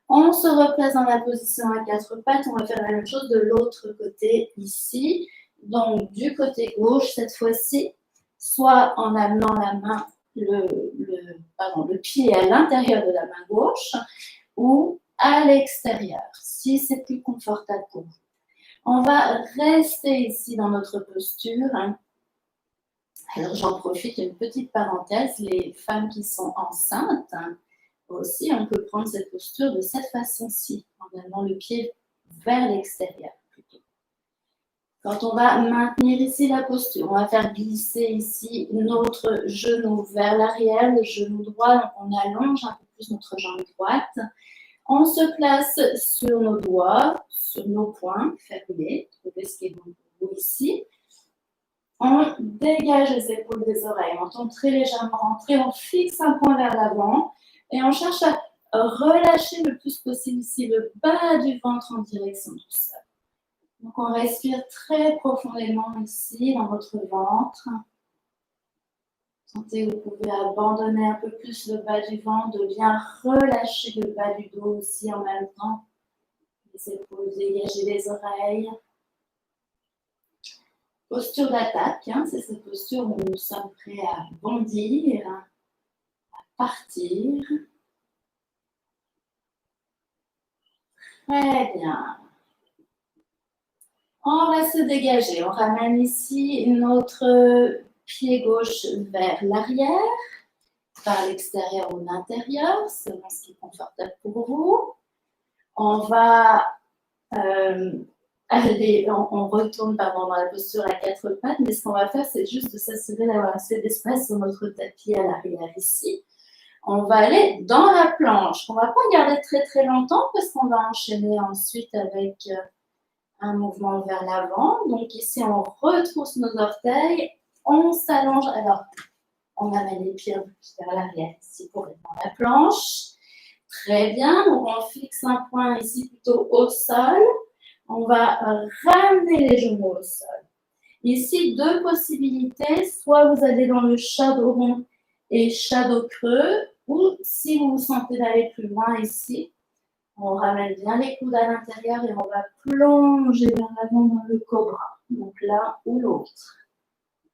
On se replace dans la position à quatre pattes. On va faire la même chose de l'autre côté ici. donc du côté gauche cette fois-ci, soit en amenant la main, le pied à l'intérieur de la main gauche ou à l'extérieur, si c'est plus confortable pour vous. On va rester ici dans notre posture. Alors j'en profite, une petite parenthèse, les femmes qui sont enceintes, aussi on peut prendre cette posture de cette façon-ci, en amenant le pied vers l'extérieur plutôt. Quand on va maintenir ici la posture, on va faire glisser ici notre genou vers l'arrière, le genou droit, donc on allonge un peu plus notre jambe droite. On se place sur nos doigts, sur nos poings fermés, trouvez ce qui est bon pour vous ici. On dégage les épaules des oreilles, on tombe très légèrement rentré, on fixe un point vers l'avant et on cherche à relâcher le plus possible ici le bas du ventre en direction du sol. Donc on respire très profondément ici dans votre ventre. Sentez que vous pouvez abandonner un peu plus le bas du ventre, de bien relâcher le bas du dos aussi en même temps. Les épaules, dégager les oreilles. Posture d'attaque, c'est cette posture où nous sommes prêts à bondir, à partir. Très bien. On va se dégager. On ramène ici notre pied gauche vers l'arrière, par l'extérieur ou l'intérieur, selon ce qui est confortable pour vous. On va on retourne dans la posture à quatre pattes, mais ce qu'on va faire, c'est juste de s'assurer d'avoir assez d'espace sur notre tapis à l'arrière ici. On va aller dans la planche. On ne va pas garder très très longtemps parce qu'on va enchaîner ensuite avec un mouvement vers l'avant. Donc ici, on retrousse nos orteils, on s'allonge. Alors, on amène les pieds un peu plus vers l'arrière ici pour être dans la planche. Très bien. Donc, on fixe un point ici plutôt au sol. On va ramener les genoux au sol. Ici, deux possibilités. Soit vous allez dans le shadow rond et shadow creux, ou si vous vous sentez d'aller plus loin ici, on ramène bien les coudes à l'intérieur et on va plonger vers l'avant dans le cobra. Donc l'un ou l'autre.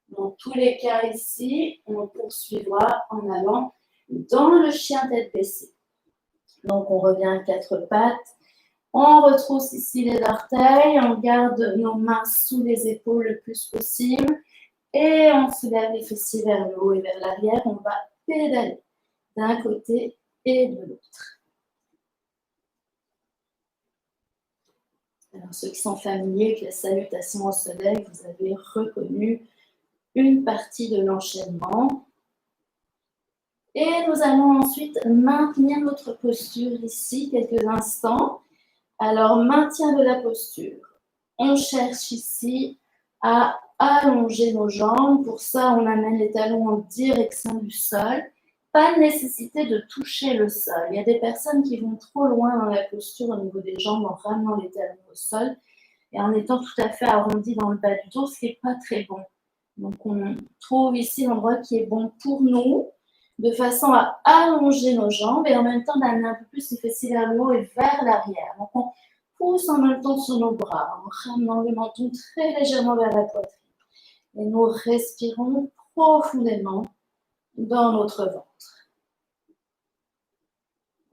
Dans tous les cas ici, on poursuivra en allant dans le chien tête baissée. Donc on revient à quatre pattes. On retrousse ici les orteils, on garde nos mains sous les épaules le plus possible et on soulève les fessiers vers le haut et vers l'arrière. On va pédaler d'un côté et de l'autre. Alors ceux qui sont familiers avec la salutation au soleil, vous avez reconnu une partie de l'enchaînement. Et nous allons ensuite maintenir notre posture ici quelques instants. Alors, maintien de la posture. On cherche ici à allonger nos jambes. Pour ça, on amène les talons en direction du sol. Pas de nécessité de toucher le sol. Il y a des personnes qui vont trop loin dans la posture au niveau des jambes en ramenant les talons au sol et en étant tout à fait arrondi dans le bas du dos, ce qui n'est pas très bon. Donc, on trouve ici l'endroit qui est bon pour nous, de façon à allonger nos jambes et en même temps d'amener un peu plus les fessiers vers le haut et vers l'arrière. Donc, on pousse en même temps sur nos bras, en ramenant le menton très légèrement vers la poitrine. Et nous respirons profondément dans notre ventre.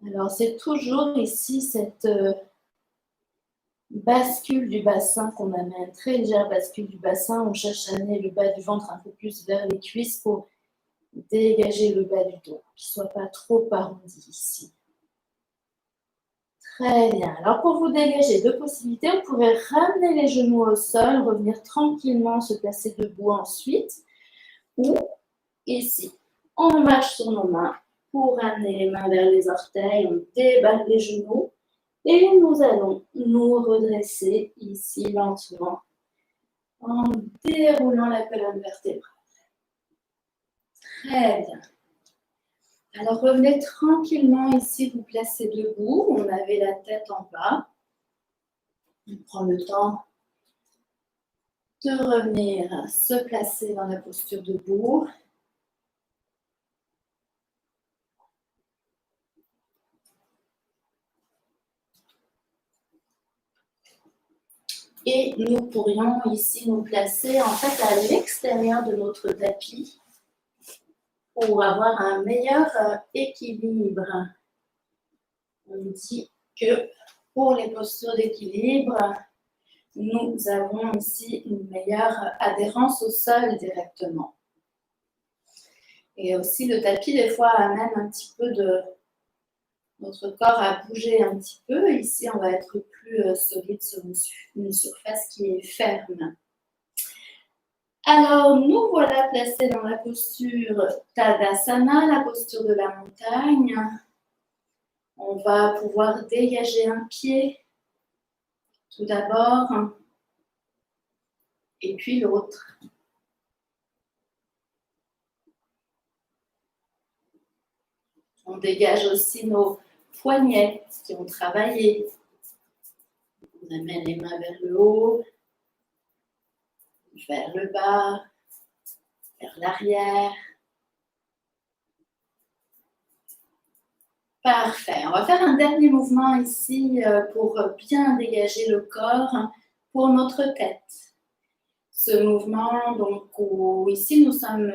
Alors, c'est toujours ici cette bascule du bassin qu'on amène, très légère bascule du bassin. On cherche à amener le bas du ventre un peu plus vers les cuisses pour dégager le bas du dos, qu'il ne soit pas trop arrondi ici. Très bien. Alors, pour vous dégager, deux possibilités. Vous pourrez ramener les genoux au sol, revenir tranquillement, se placer debout ensuite. Ou ici, on marche sur nos mains pour ramener les mains vers les orteils. On déballe les genoux. Et nous allons nous redresser ici lentement en déroulant la colonne vertébrale. Très bien. Alors revenez tranquillement ici, vous placez debout. On avait la tête en bas. On prend le temps de revenir se placer dans la posture debout. Et nous pourrions ici nous placer en fait à l'extérieur de notre tapis pour avoir un meilleur équilibre. On dit que pour les postures d'équilibre, nous avons ici une meilleure adhérence au sol directement. Et aussi le tapis, des fois, amène un petit peu de notre corps à bouger un petit peu. Ici, on va être plus solide sur une surface qui est ferme. Alors, nous voilà placés dans la posture Tadasana, la posture de la montagne. On va pouvoir dégager un pied tout d'abord et puis l'autre. On dégage aussi nos poignets qui ont travaillé. On amène les mains vers le haut, vers le bas, vers l'arrière. Parfait. On va faire un dernier mouvement ici pour bien dégager le corps pour notre tête. Ce mouvement, donc, où ici nous sommes,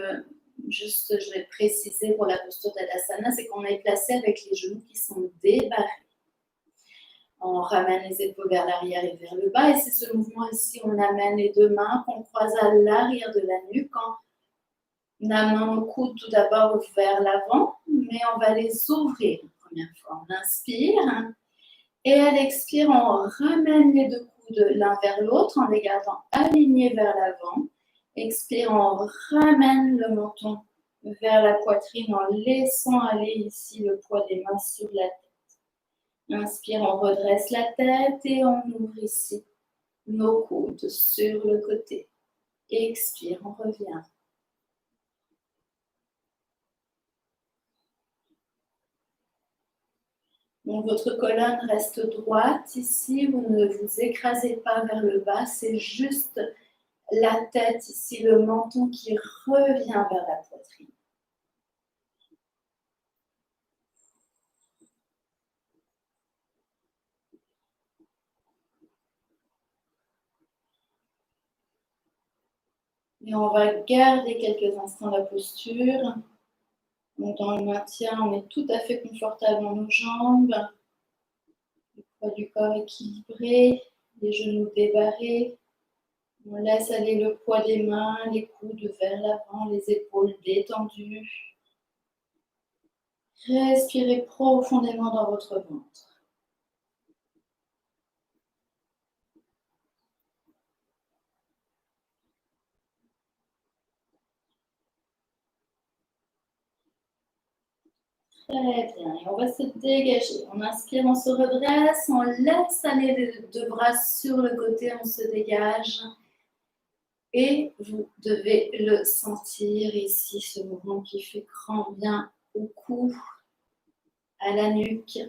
juste je vais préciser pour la posture d'Adasana, c'est qu'on est placé avec les genoux qui sont débarrés. On ramène les épaules vers l'arrière et vers le bas. Et c'est ce mouvement ici, on amène les deux mains, qu'on croise à l'arrière de la nuque. On amène nos coudes tout d'abord vers l'avant, mais on va les ouvrir une première fois. On inspire. Et à l'expire, on ramène les deux coudes l'un vers l'autre en les gardant alignés vers l'avant. Expire, on ramène le menton vers la poitrine en laissant aller ici le poids des mains sur la tête. Inspire, on redresse la tête et on ouvre ici nos coudes sur le côté. Expire, on revient. Donc votre colonne reste droite ici, vous ne vous écrasez pas vers le bas, c'est juste la tête ici, le menton qui revient vers la poitrine. Et on va garder quelques instants la posture. Donc dans le maintien, on est tout à fait confortable dans nos jambes. Le poids du corps équilibré, les genoux débarrés. On laisse aller le poids des mains, les coudes vers l'avant, les épaules détendues. Respirez profondément dans votre ventre. Très bien. Et on va se dégager. On inspire, on se redresse, on laisse aller les deux bras sur le côté, on se dégage. Et vous devez le sentir ici, ce mouvement qui fait grand bien au cou, à la nuque.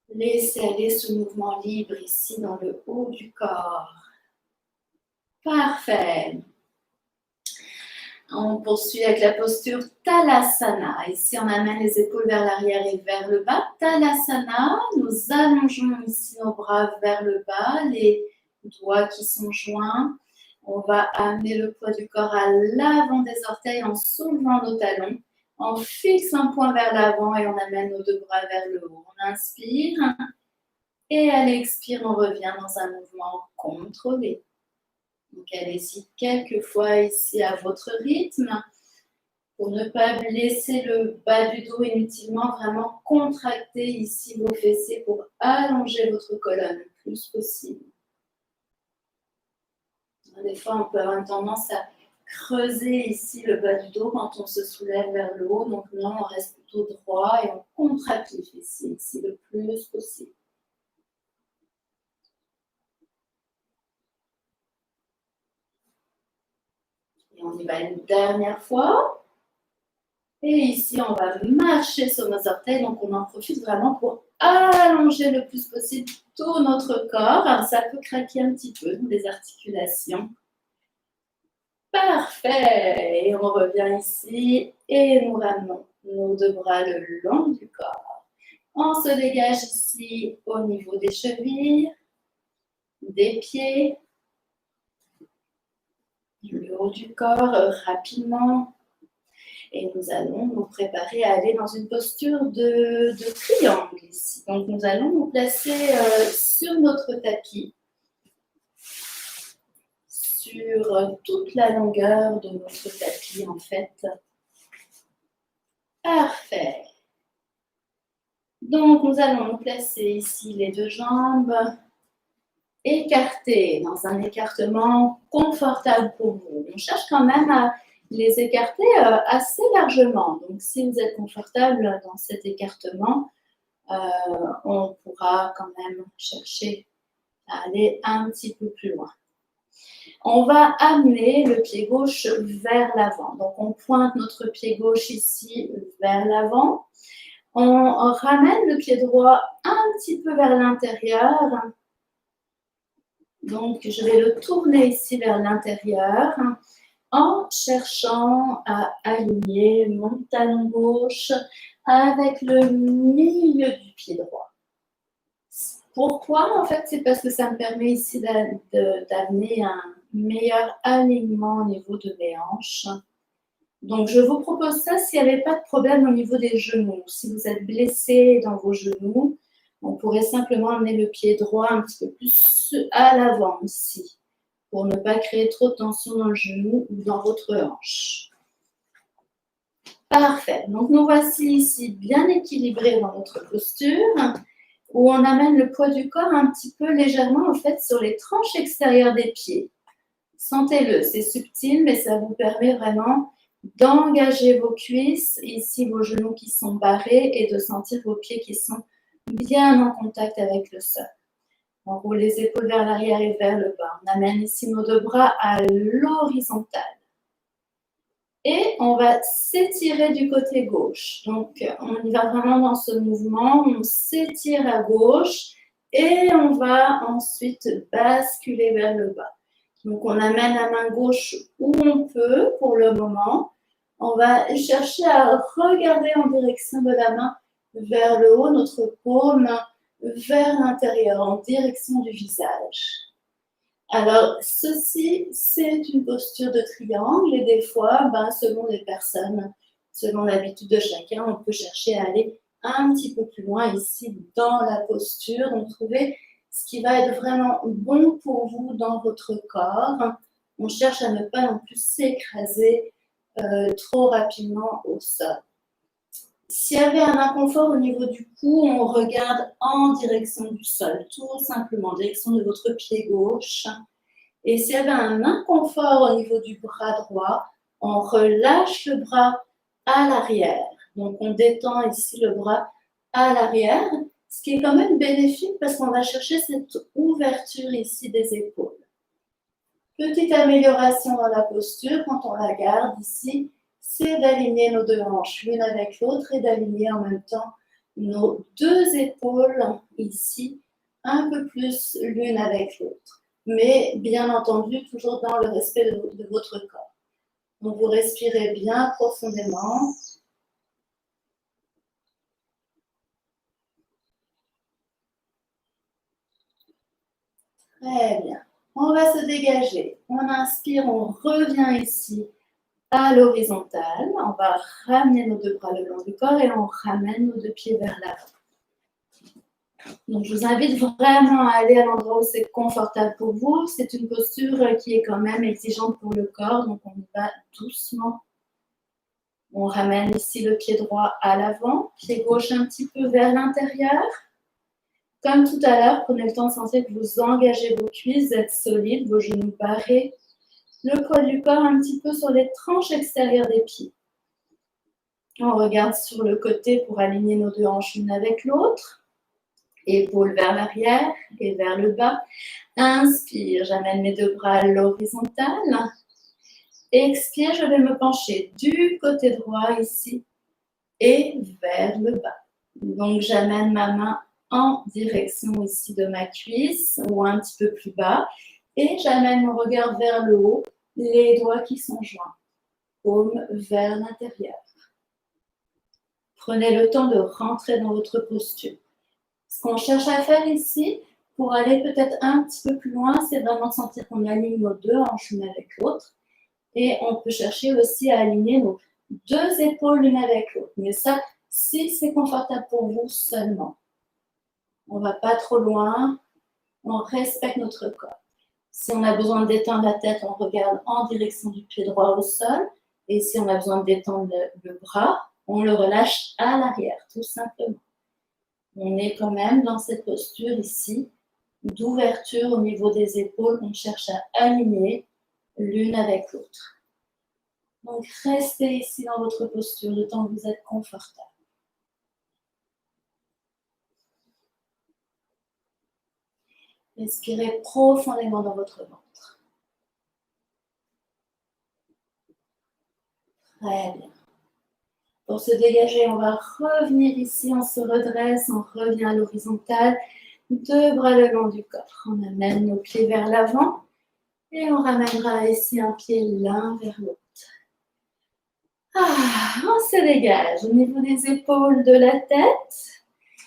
Laissez aller ce mouvement libre ici dans le haut du corps. Parfait. On poursuit avec la posture Talasana. Ici, on amène les épaules vers l'arrière et vers le bas. Talasana, nous allongeons ici nos bras vers le bas, les doigts qui sont joints. On va amener le poids du corps à l'avant des orteils en soulevant nos talons. On fixe un point vers l'avant et on amène nos deux bras vers le haut. On inspire et à l'expire, on revient dans un mouvement contrôlé. Donc allez-y quelques fois ici à votre rythme pour ne pas blesser le bas du dos inutilement, vraiment contracter ici vos fessiers pour allonger votre colonne le plus possible. Des fois, on peut avoir une tendance à creuser ici le bas du dos quand on se soulève vers le haut. Donc non, on reste plutôt droit et on contracte les fessiers ici le plus possible. Et on y va une dernière fois. Et ici, on va marcher sur nos orteils. Donc, on en profite vraiment pour allonger le plus possible tout notre corps. Alors, ça peut craquer un petit peu dans les articulations. Parfait. Et on revient ici et nous ramenons nos deux bras le long du corps. On se dégage ici au niveau des chevilles. des pieds, le haut du corps rapidement. Et nous allons nous préparer à aller dans une posture de triangle ici. Donc, nous allons nous placer sur notre tapis, sur toute la longueur de notre tapis en fait. Parfait. Donc, nous allons nous placer ici les deux jambes écartées dans un écartement confortable pour vous. On cherche quand même à les écarter assez largement. Donc, si vous êtes confortable dans cet écartement, on pourra quand même chercher à aller un petit peu plus loin. On va amener le pied gauche vers l'avant. Donc, on pointe notre pied gauche ici vers l'avant. On ramène le pied droit un petit peu vers l'intérieur. Donc, je vais le tourner ici vers l'intérieur en cherchant à aligner mon talon gauche avec le milieu du pied droit. Pourquoi? En fait, c'est parce que ça me permet ici d'amener un meilleur alignement au niveau de mes hanches. Donc, je vous propose ça s'il n'y avait pas de problème au niveau des genoux. Si vous êtes blessé dans vos genoux, on pourrait simplement amener le pied droit un petit peu plus à l'avant ici, pour ne pas créer trop de tension dans le genou ou dans votre hanche. Parfait. Donc, nous voici ici bien équilibrés dans notre posture, où on amène le poids du corps un petit peu légèrement en fait sur les tranches extérieures des pieds. Sentez-le, c'est subtil, mais ça vous permet vraiment d'engager vos cuisses, ici vos genoux qui sont barrés, et de sentir vos pieds qui sont bien en contact avec le sol. On roule les épaules vers l'arrière et vers le bas. On amène ici nos deux bras à l'horizontale. Et on va s'étirer du côté gauche. Donc, on y va vraiment dans ce mouvement. On s'étire à gauche et on va ensuite basculer vers le bas. Donc, on amène la main gauche où on peut pour le moment. On va chercher à regarder en direction de la main vers le haut, notre paume vers l'intérieur, en direction du visage. Alors, ceci, c'est une posture de triangle et des fois, selon les personnes, selon l'habitude de chacun, on peut chercher à aller un petit peu plus loin ici dans la posture. Donc, trouvez ce qui va être vraiment bon pour vous dans votre corps. On cherche à ne pas non plus s'écraser trop rapidement au sol. S'il y avait un inconfort au niveau du cou, on regarde en direction du sol, tout simplement, en direction de votre pied gauche. Et s'il y avait un inconfort au niveau du bras droit, on relâche le bras à l'arrière. Donc, on détend ici le bras à l'arrière, ce qui est quand même bénéfique parce qu'on va chercher cette ouverture ici des épaules. Petite amélioration dans la posture, quand on la garde ici, c'est d'aligner nos deux hanches l'une avec l'autre et d'aligner en même temps nos deux épaules ici, un peu plus l'une avec l'autre. Mais bien entendu, toujours dans le respect de votre corps. Donc, vous respirez bien profondément. Très bien. On va se dégager. On inspire, on revient ici à l'horizontale. On va ramener nos deux bras le long du corps et on ramène nos deux pieds vers l'avant. Donc, je vous invite vraiment à aller à l'endroit où c'est confortable pour vous. C'est une posture qui est quand même exigeante pour le corps, donc on y va doucement. On ramène ici le pied droit à l'avant, pied gauche un petit peu vers l'intérieur. Comme tout à l'heure, prenez le temps de sentir que vous engagez vos cuisses, vous êtes solide, vos genoux barrés. Le poids du corps un petit peu sur les tranches extérieures des pieds. On regarde sur le côté pour aligner nos deux hanches l'une avec l'autre. Épaules vers l'arrière et vers le bas. Inspire, j'amène mes deux bras à l'horizontale. Expire, je vais me pencher du côté droit ici et vers le bas. Donc, j'amène ma main en direction ici de ma cuisse ou un petit peu plus bas et j'amène mon regard vers le haut, les doigts qui sont joints, paume vers l'intérieur. Prenez le temps de rentrer dans votre posture. Ce qu'on cherche à faire ici, Pour aller peut-être un petit peu plus loin, c'est vraiment de sentir qu'on aligne nos deux hanches l'une avec l'autre. Et on peut chercher aussi à aligner nos deux épaules l'une avec l'autre. Mais ça, si c'est confortable pour vous seulement. On ne va pas trop loin, on respecte notre corps. Si on a besoin de détendre la tête, on regarde en direction du pied droit au sol. Et si on a besoin de détendre le bras, on le relâche à l'arrière, tout simplement. On est quand même dans cette posture ici, d'ouverture au niveau des épaules. On cherche à aligner l'une avec l'autre. Donc, restez ici dans votre posture le temps que vous êtes confortable. Respirez profondément dans votre ventre. Très bien. Pour se dégager, on va revenir ici, on se redresse, on revient à l'horizontale, deux bras le long du corps. On amène nos pieds vers l'avant et on ramènera ici un pied l'un vers l'autre. On se dégage au niveau des épaules, de la tête.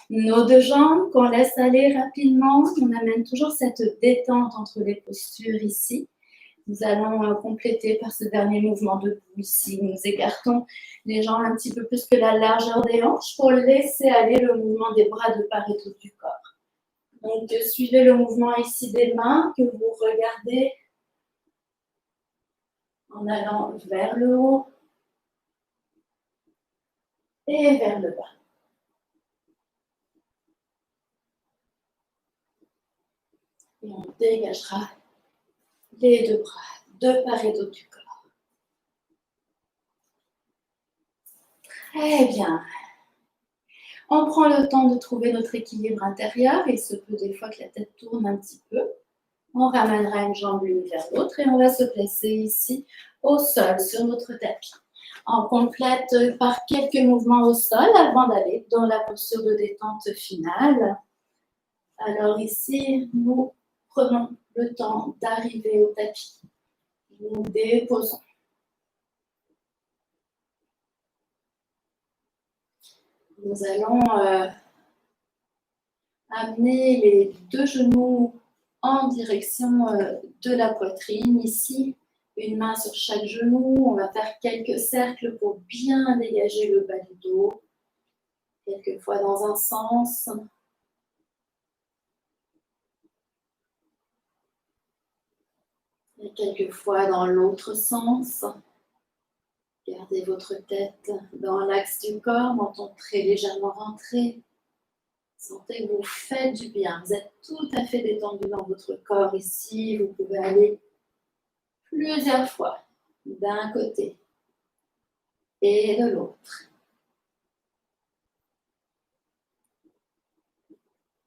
Nos deux jambes qu'on laisse aller rapidement. On amène toujours cette détente entre les postures ici. Nous allons compléter par ce dernier mouvement debout ici. Nous écartons les jambes un petit peu plus que la largeur des hanches pour laisser aller le mouvement des bras de part et d'autre du corps. Donc, suivez le mouvement ici des mains que vous regardez en allant vers le haut et vers le bas. Et on dégagera les deux bras de part et d'autre du corps. Très bien. On prend le temps de trouver notre équilibre intérieur. Il se peut des fois que la tête tourne un petit peu. On ramènera une jambe l'une vers l'autre et on va se placer ici au sol sur notre tapis. On complète par quelques mouvements au sol avant d'aller dans la posture de détente finale. Alors ici, nous prenons le temps d'arriver au tapis. Nous déposons. Nous allons amener les deux genoux en direction de la poitrine. Ici, une main sur chaque genou. On va faire quelques cercles pour bien dégager le bas du dos. Quelquefois dans un sens. Et quelquefois dans l'autre sens. Gardez votre tête dans l'axe du corps, menton très légèrement rentré. Sentez que vous faites du bien. Vous êtes tout à fait détendu dans votre corps ici. Vous pouvez aller plusieurs fois d'un côté et de l'autre.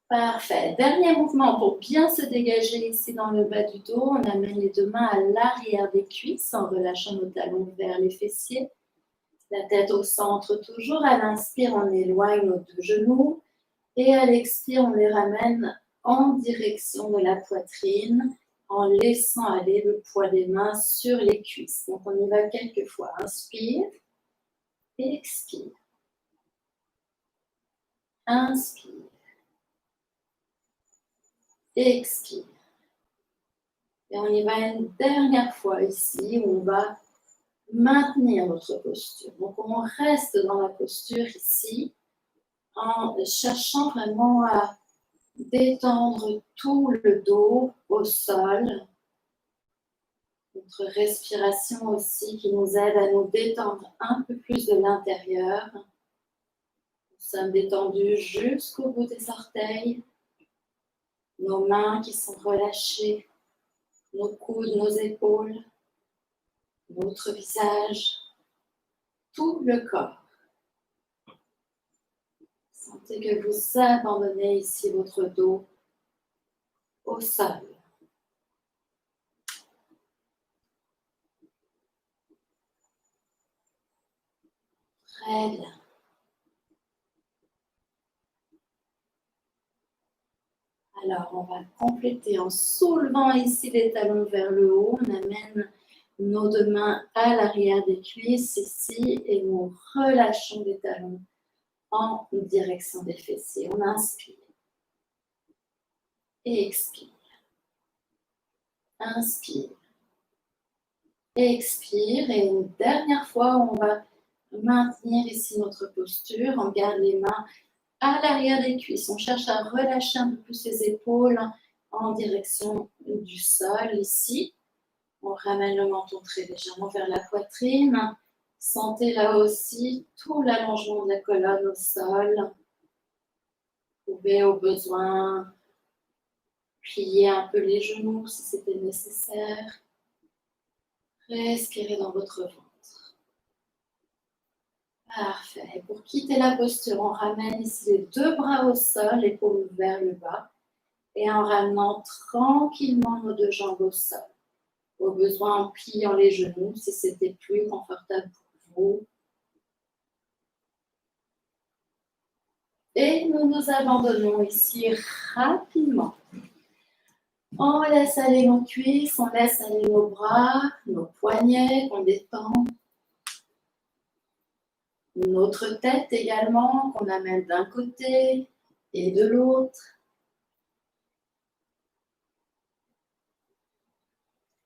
Parfait. Dernier mouvement pour bien se dégager ici dans le bas du dos. On amène les deux mains à l'arrière des cuisses en relâchant nos talons vers les fessiers. La tête au centre toujours. À l'inspire, on éloigne nos deux genoux. Et à l'expire, on les ramène en direction de la poitrine en laissant aller le poids des mains sur les cuisses. Donc, on y va quelques fois. Inspire et expire. Inspire. Expire. Et on y va une dernière fois ici où on va maintenir notre posture. Donc, on reste dans la posture ici en cherchant vraiment à détendre tout le dos au sol. Notre respiration aussi qui nous aide à nous détendre un peu plus de l'intérieur. Nous sommes détendus jusqu'au bout des orteils. Nos mains qui sont relâchées. Nos coudes, nos épaules. Notre visage. Tout le corps. Sentez que vous abandonnez ici votre dos au sol. Très bien. Alors, on va compléter en soulevant ici les talons vers le haut. On amène nos deux mains à l'arrière des cuisses ici et nous relâchons les talons en direction des fessiers. On inspire. et expire. Inspire. Expire. Et une dernière fois, on va maintenir ici notre posture. On garde les mains à l'arrière des cuisses. On cherche à relâcher un peu plus les épaules en direction du sol ici. On ramène le menton très légèrement vers la poitrine. Sentez là aussi tout l'allongement de la colonne au sol. Vous pouvez au besoin plier un peu les genoux si c'était nécessaire. Respirez dans votre ventre. Parfait. Et pour quitter la posture, on ramène ici les deux bras au sol, épaules vers le bas. Et en ramenant tranquillement nos deux jambes au sol. Au besoin, en pliant les genoux si c'était plus confortable pour vous. Et nous nous abandonnons ici rapidement. On laisse aller nos cuisses, on laisse aller nos bras, nos poignets qu'on détend. Notre tête également qu'on amène d'un côté et de l'autre.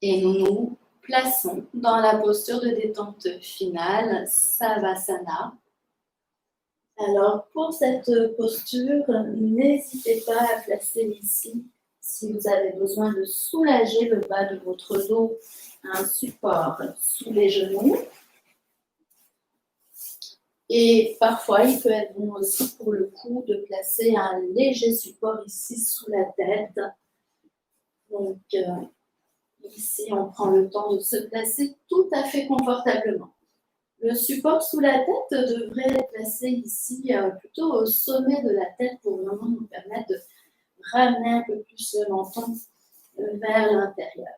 Et nous nous plaçons dans la posture de détente finale, Savasana. Alors, pour cette posture, n'hésitez pas à placer ici, si vous avez besoin de soulager le bas de votre dos, un support sous les genoux. Et parfois, il peut être bon aussi pour le coup de placer un léger support ici sous la tête. Donc, ici, on prend le temps de se placer tout à fait confortablement. Le support sous la tête devrait être placé ici plutôt au sommet de la tête pour vraiment nous permettre de ramener un peu plus le menton vers l'intérieur.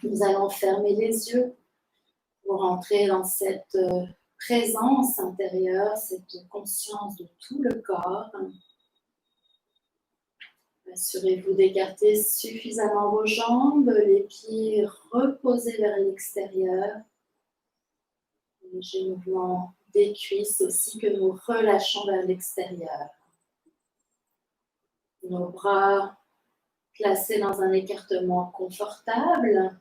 Nous allons fermer les yeux pour entrer dans cette présence intérieure, cette conscience de tout le corps. Assurez-vous d'écarter suffisamment vos jambes, les pieds reposés vers l'extérieur. Léger mouvement des cuisses aussi que nous relâchons vers l'extérieur. Nos bras placés dans un écartement confortable.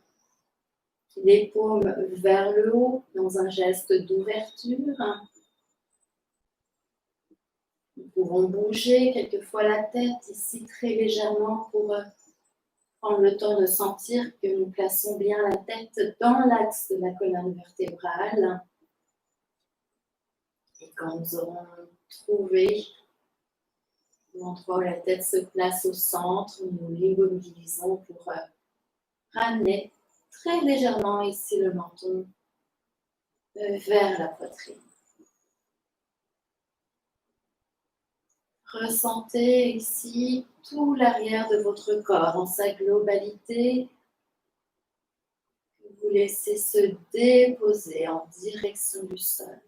Les paumes vers le haut dans un geste d'ouverture. Nous pouvons bouger quelquefois la tête ici très légèrement pour prendre le temps de sentir que nous plaçons bien la tête dans l'axe de la colonne vertébrale. Et quand nous aurons trouvé l'endroit où la tête se place au centre, nous l'immobilisons pour ramener très légèrement ici le menton vers la poitrine. Ressentez ici tout l'arrière de votre corps en sa globalité. Vous laissez se déposer en direction du sol.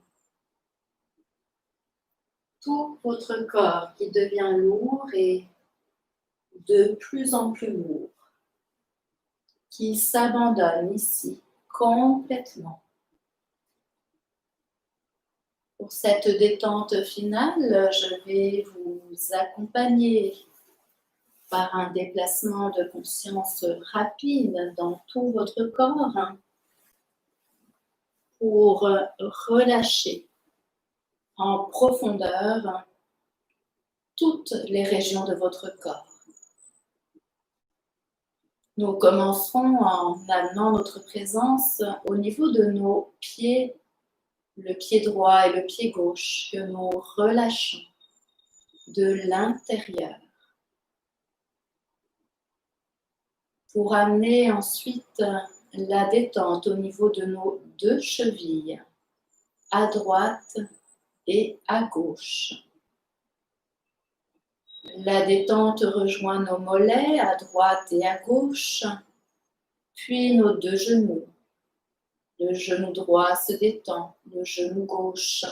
Tout votre corps qui devient lourd et de plus en plus lourd, qui s'abandonne ici complètement. Pour cette détente finale, je vais vous accompagner par un déplacement de conscience rapide dans tout votre corps pour relâcher en profondeur toutes les régions de votre corps. Nous commencerons en amenant notre présence au niveau de nos pieds, le pied droit et le pied gauche, que nous relâchons de l'intérieur. Pour amener ensuite la détente au niveau de nos deux chevilles, à droite et à gauche. La détente rejoint nos mollets à droite et à gauche, puis nos deux genoux. Le genou droit se détend, le genou gauche,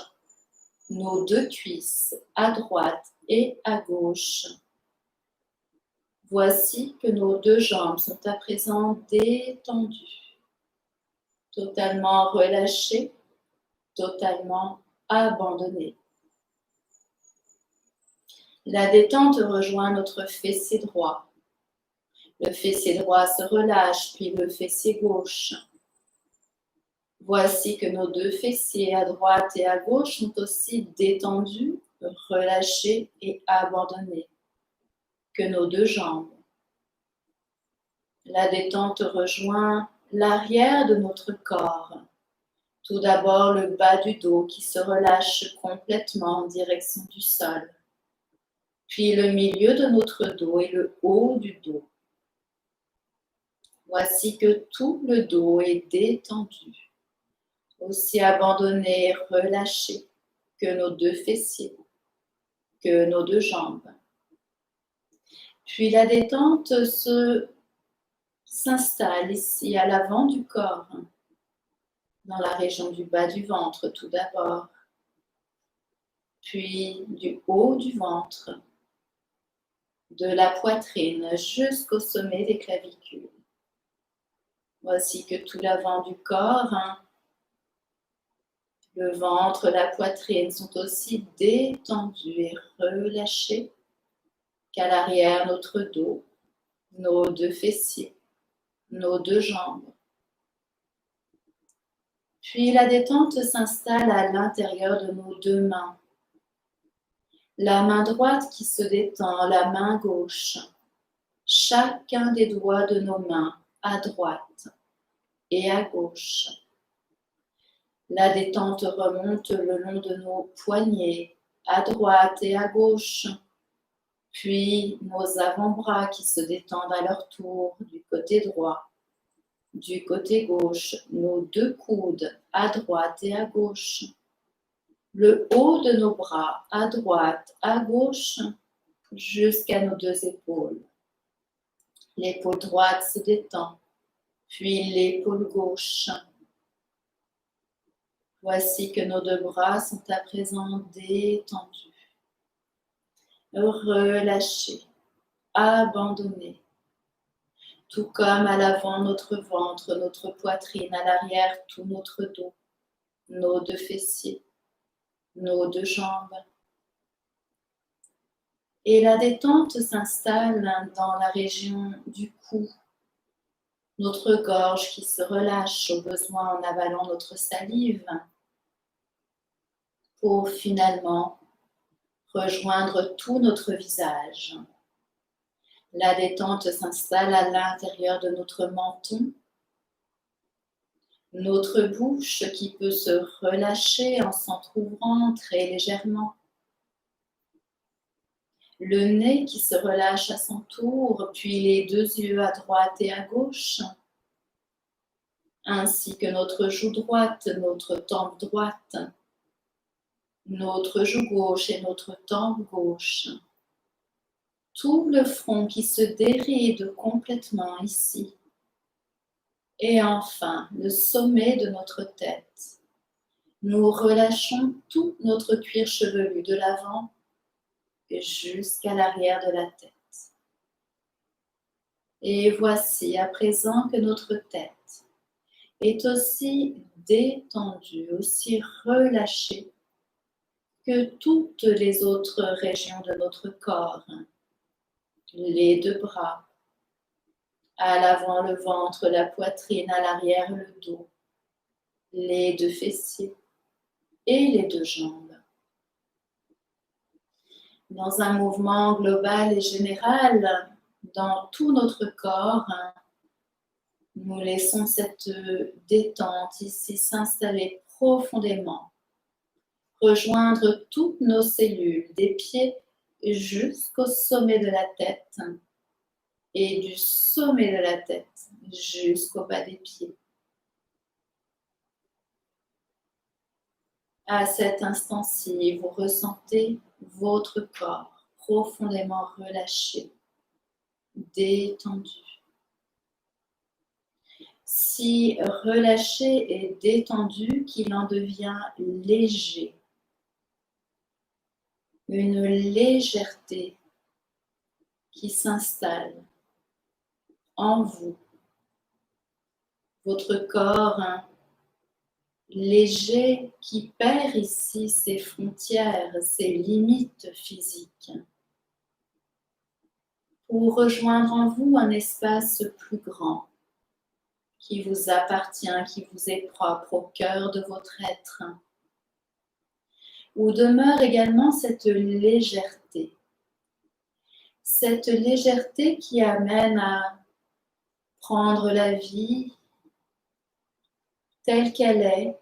nos deux cuisses à droite et à gauche. Voici que nos deux jambes sont à présent détendues, totalement relâchées, totalement abandonnées. La détente rejoint notre fessier droit. Le fessier droit se relâche, puis le fessier gauche. Voici que nos deux fessiers à droite et à gauche sont aussi détendus, relâchés et abandonnés que nos deux jambes. La détente rejoint l'arrière de notre corps. Tout d'abord le bas du dos qui se relâche complètement en direction du sol. Puis le milieu de notre dos et le haut du dos. Voici que tout le dos est détendu, aussi abandonné et relâché que nos deux fessiers, que nos deux jambes. Puis la détente s'installe ici à l'avant du corps, dans la région du bas du ventre tout d'abord, puis du haut du ventre, de la poitrine jusqu'au sommet des clavicules. Voici que tout l'avant du corps, le ventre, la poitrine sont aussi détendus et relâchés qu'à l'arrière notre dos, nos deux fessiers, nos deux jambes. Puis la détente s'installe à l'intérieur de nos deux mains. La main droite qui se détend, la main gauche. Chacun des doigts de nos mains à droite et à gauche. La détente remonte le long de nos poignets, à droite et à gauche. Puis nos avant-bras qui se détendent à leur tour du côté droit, du côté gauche, nos deux coudes à droite et à gauche. Le haut de nos bras à droite, à gauche, jusqu'à nos deux épaules. L'épaule droite se détend, puis l'épaule gauche. Voici que nos deux bras sont à présent détendus, relâchés, abandonnés. Tout comme à l'avant notre ventre, notre poitrine, à l'arrière tout notre dos, nos deux fessiers, nos deux jambes. Et la détente s'installe dans la région du cou, notre gorge qui se relâche au besoin en avalant notre salive pour finalement rejoindre tout notre visage. La détente s'installe à l'intérieur de notre menton, notre bouche qui peut se relâcher en s'entr'ouvrant très légèrement. Le nez qui se relâche à son tour, puis les deux yeux à droite et à gauche, ainsi que notre joue droite, notre tempe droite, notre joue gauche et notre tempe gauche. Tout le front qui se déride complètement ici. Et enfin, le sommet de notre tête. Nous relâchons tout notre cuir chevelu de l'avant jusqu'à l'arrière de la tête. Et voici à présent que notre tête est aussi détendue, aussi relâchée que toutes les autres régions de notre corps. Les deux bras, à l'avant le ventre, la poitrine, à l'arrière le dos, les deux fessiers et les deux jambes. Dans un mouvement global et général, dans tout notre corps, nous laissons cette détente ici s'installer profondément, rejoindre toutes nos cellules, des pieds jusqu'au sommet de la tête et du sommet de la tête jusqu'au bas des pieds. À cet instant-ci, vous ressentez votre corps profondément relâché, détendu. Si relâché et détendu qu'il en devient léger. Une légèreté qui s'installe en vous. Votre corps léger qui perd ici ses frontières, ses limites physiques. pour rejoindre en vous un espace plus grand qui vous appartient, qui vous est propre au cœur de votre être, où demeure également cette légèreté qui amène à prendre la vie telle qu'elle est,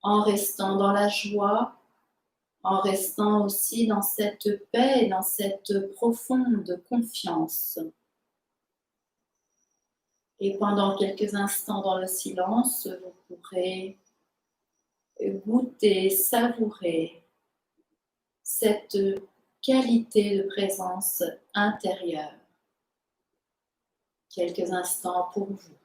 en restant dans la joie, en restant aussi dans cette paix, dans cette profonde confiance. Et pendant quelques instants dans le silence, vous pourrez goûter, savourer cette qualité de présence intérieure. Quelques instants pour vous.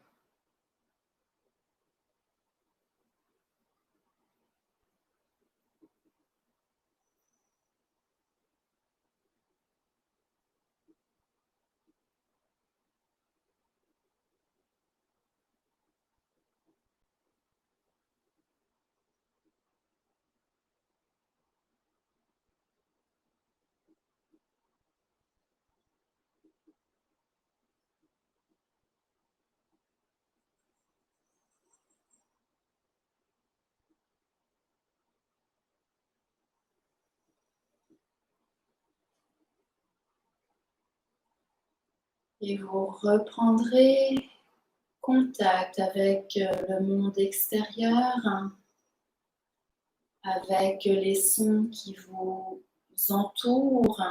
Et vous reprendrez contact avec le monde extérieur, avec les sons qui vous entourent,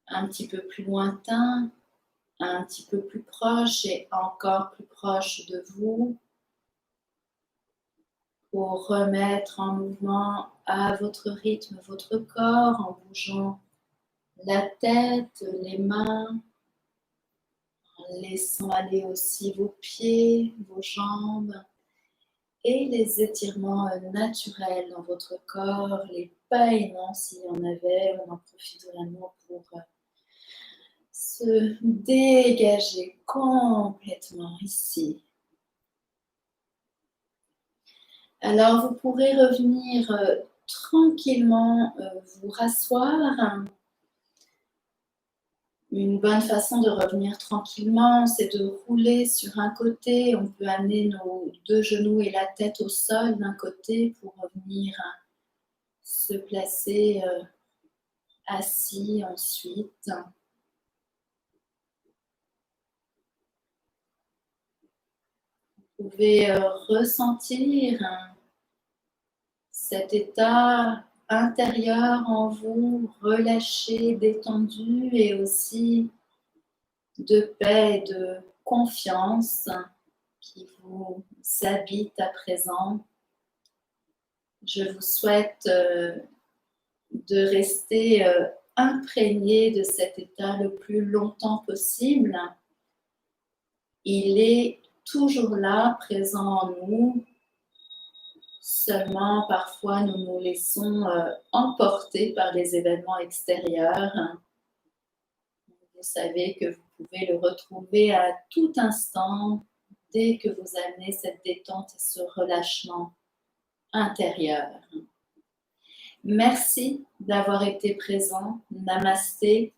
un petit peu plus lointains, un petit peu plus proches et encore plus proches de vous, pour remettre en mouvement à votre rythme votre corps en bougeant la tête, les mains, en laissant aller aussi vos pieds, vos jambes et les étirements naturels dans votre corps, les bâillements s'il y en avait, on en profite vraiment pour se dégager complètement ici. Alors vous pourrez revenir tranquillement vous rasseoir. Une bonne façon de revenir tranquillement, c'est de rouler sur un côté. On peut amener nos deux genoux et la tête au sol d'un côté pour revenir se placer assis ensuite. Vous pouvez ressentir cet état intérieur en vous, relâché, détendu et aussi de paix, de confiance qui vous habite à présent. Je vous souhaite de rester imprégné de cet état le plus longtemps possible. Il est toujours là, présent en nous. Seulement, parfois, nous nous laissons emporter par les événements extérieurs. Vous savez que vous pouvez le retrouver à tout instant dès que vous amenez cette détente et ce relâchement intérieur. Merci d'avoir été présent. Namasté.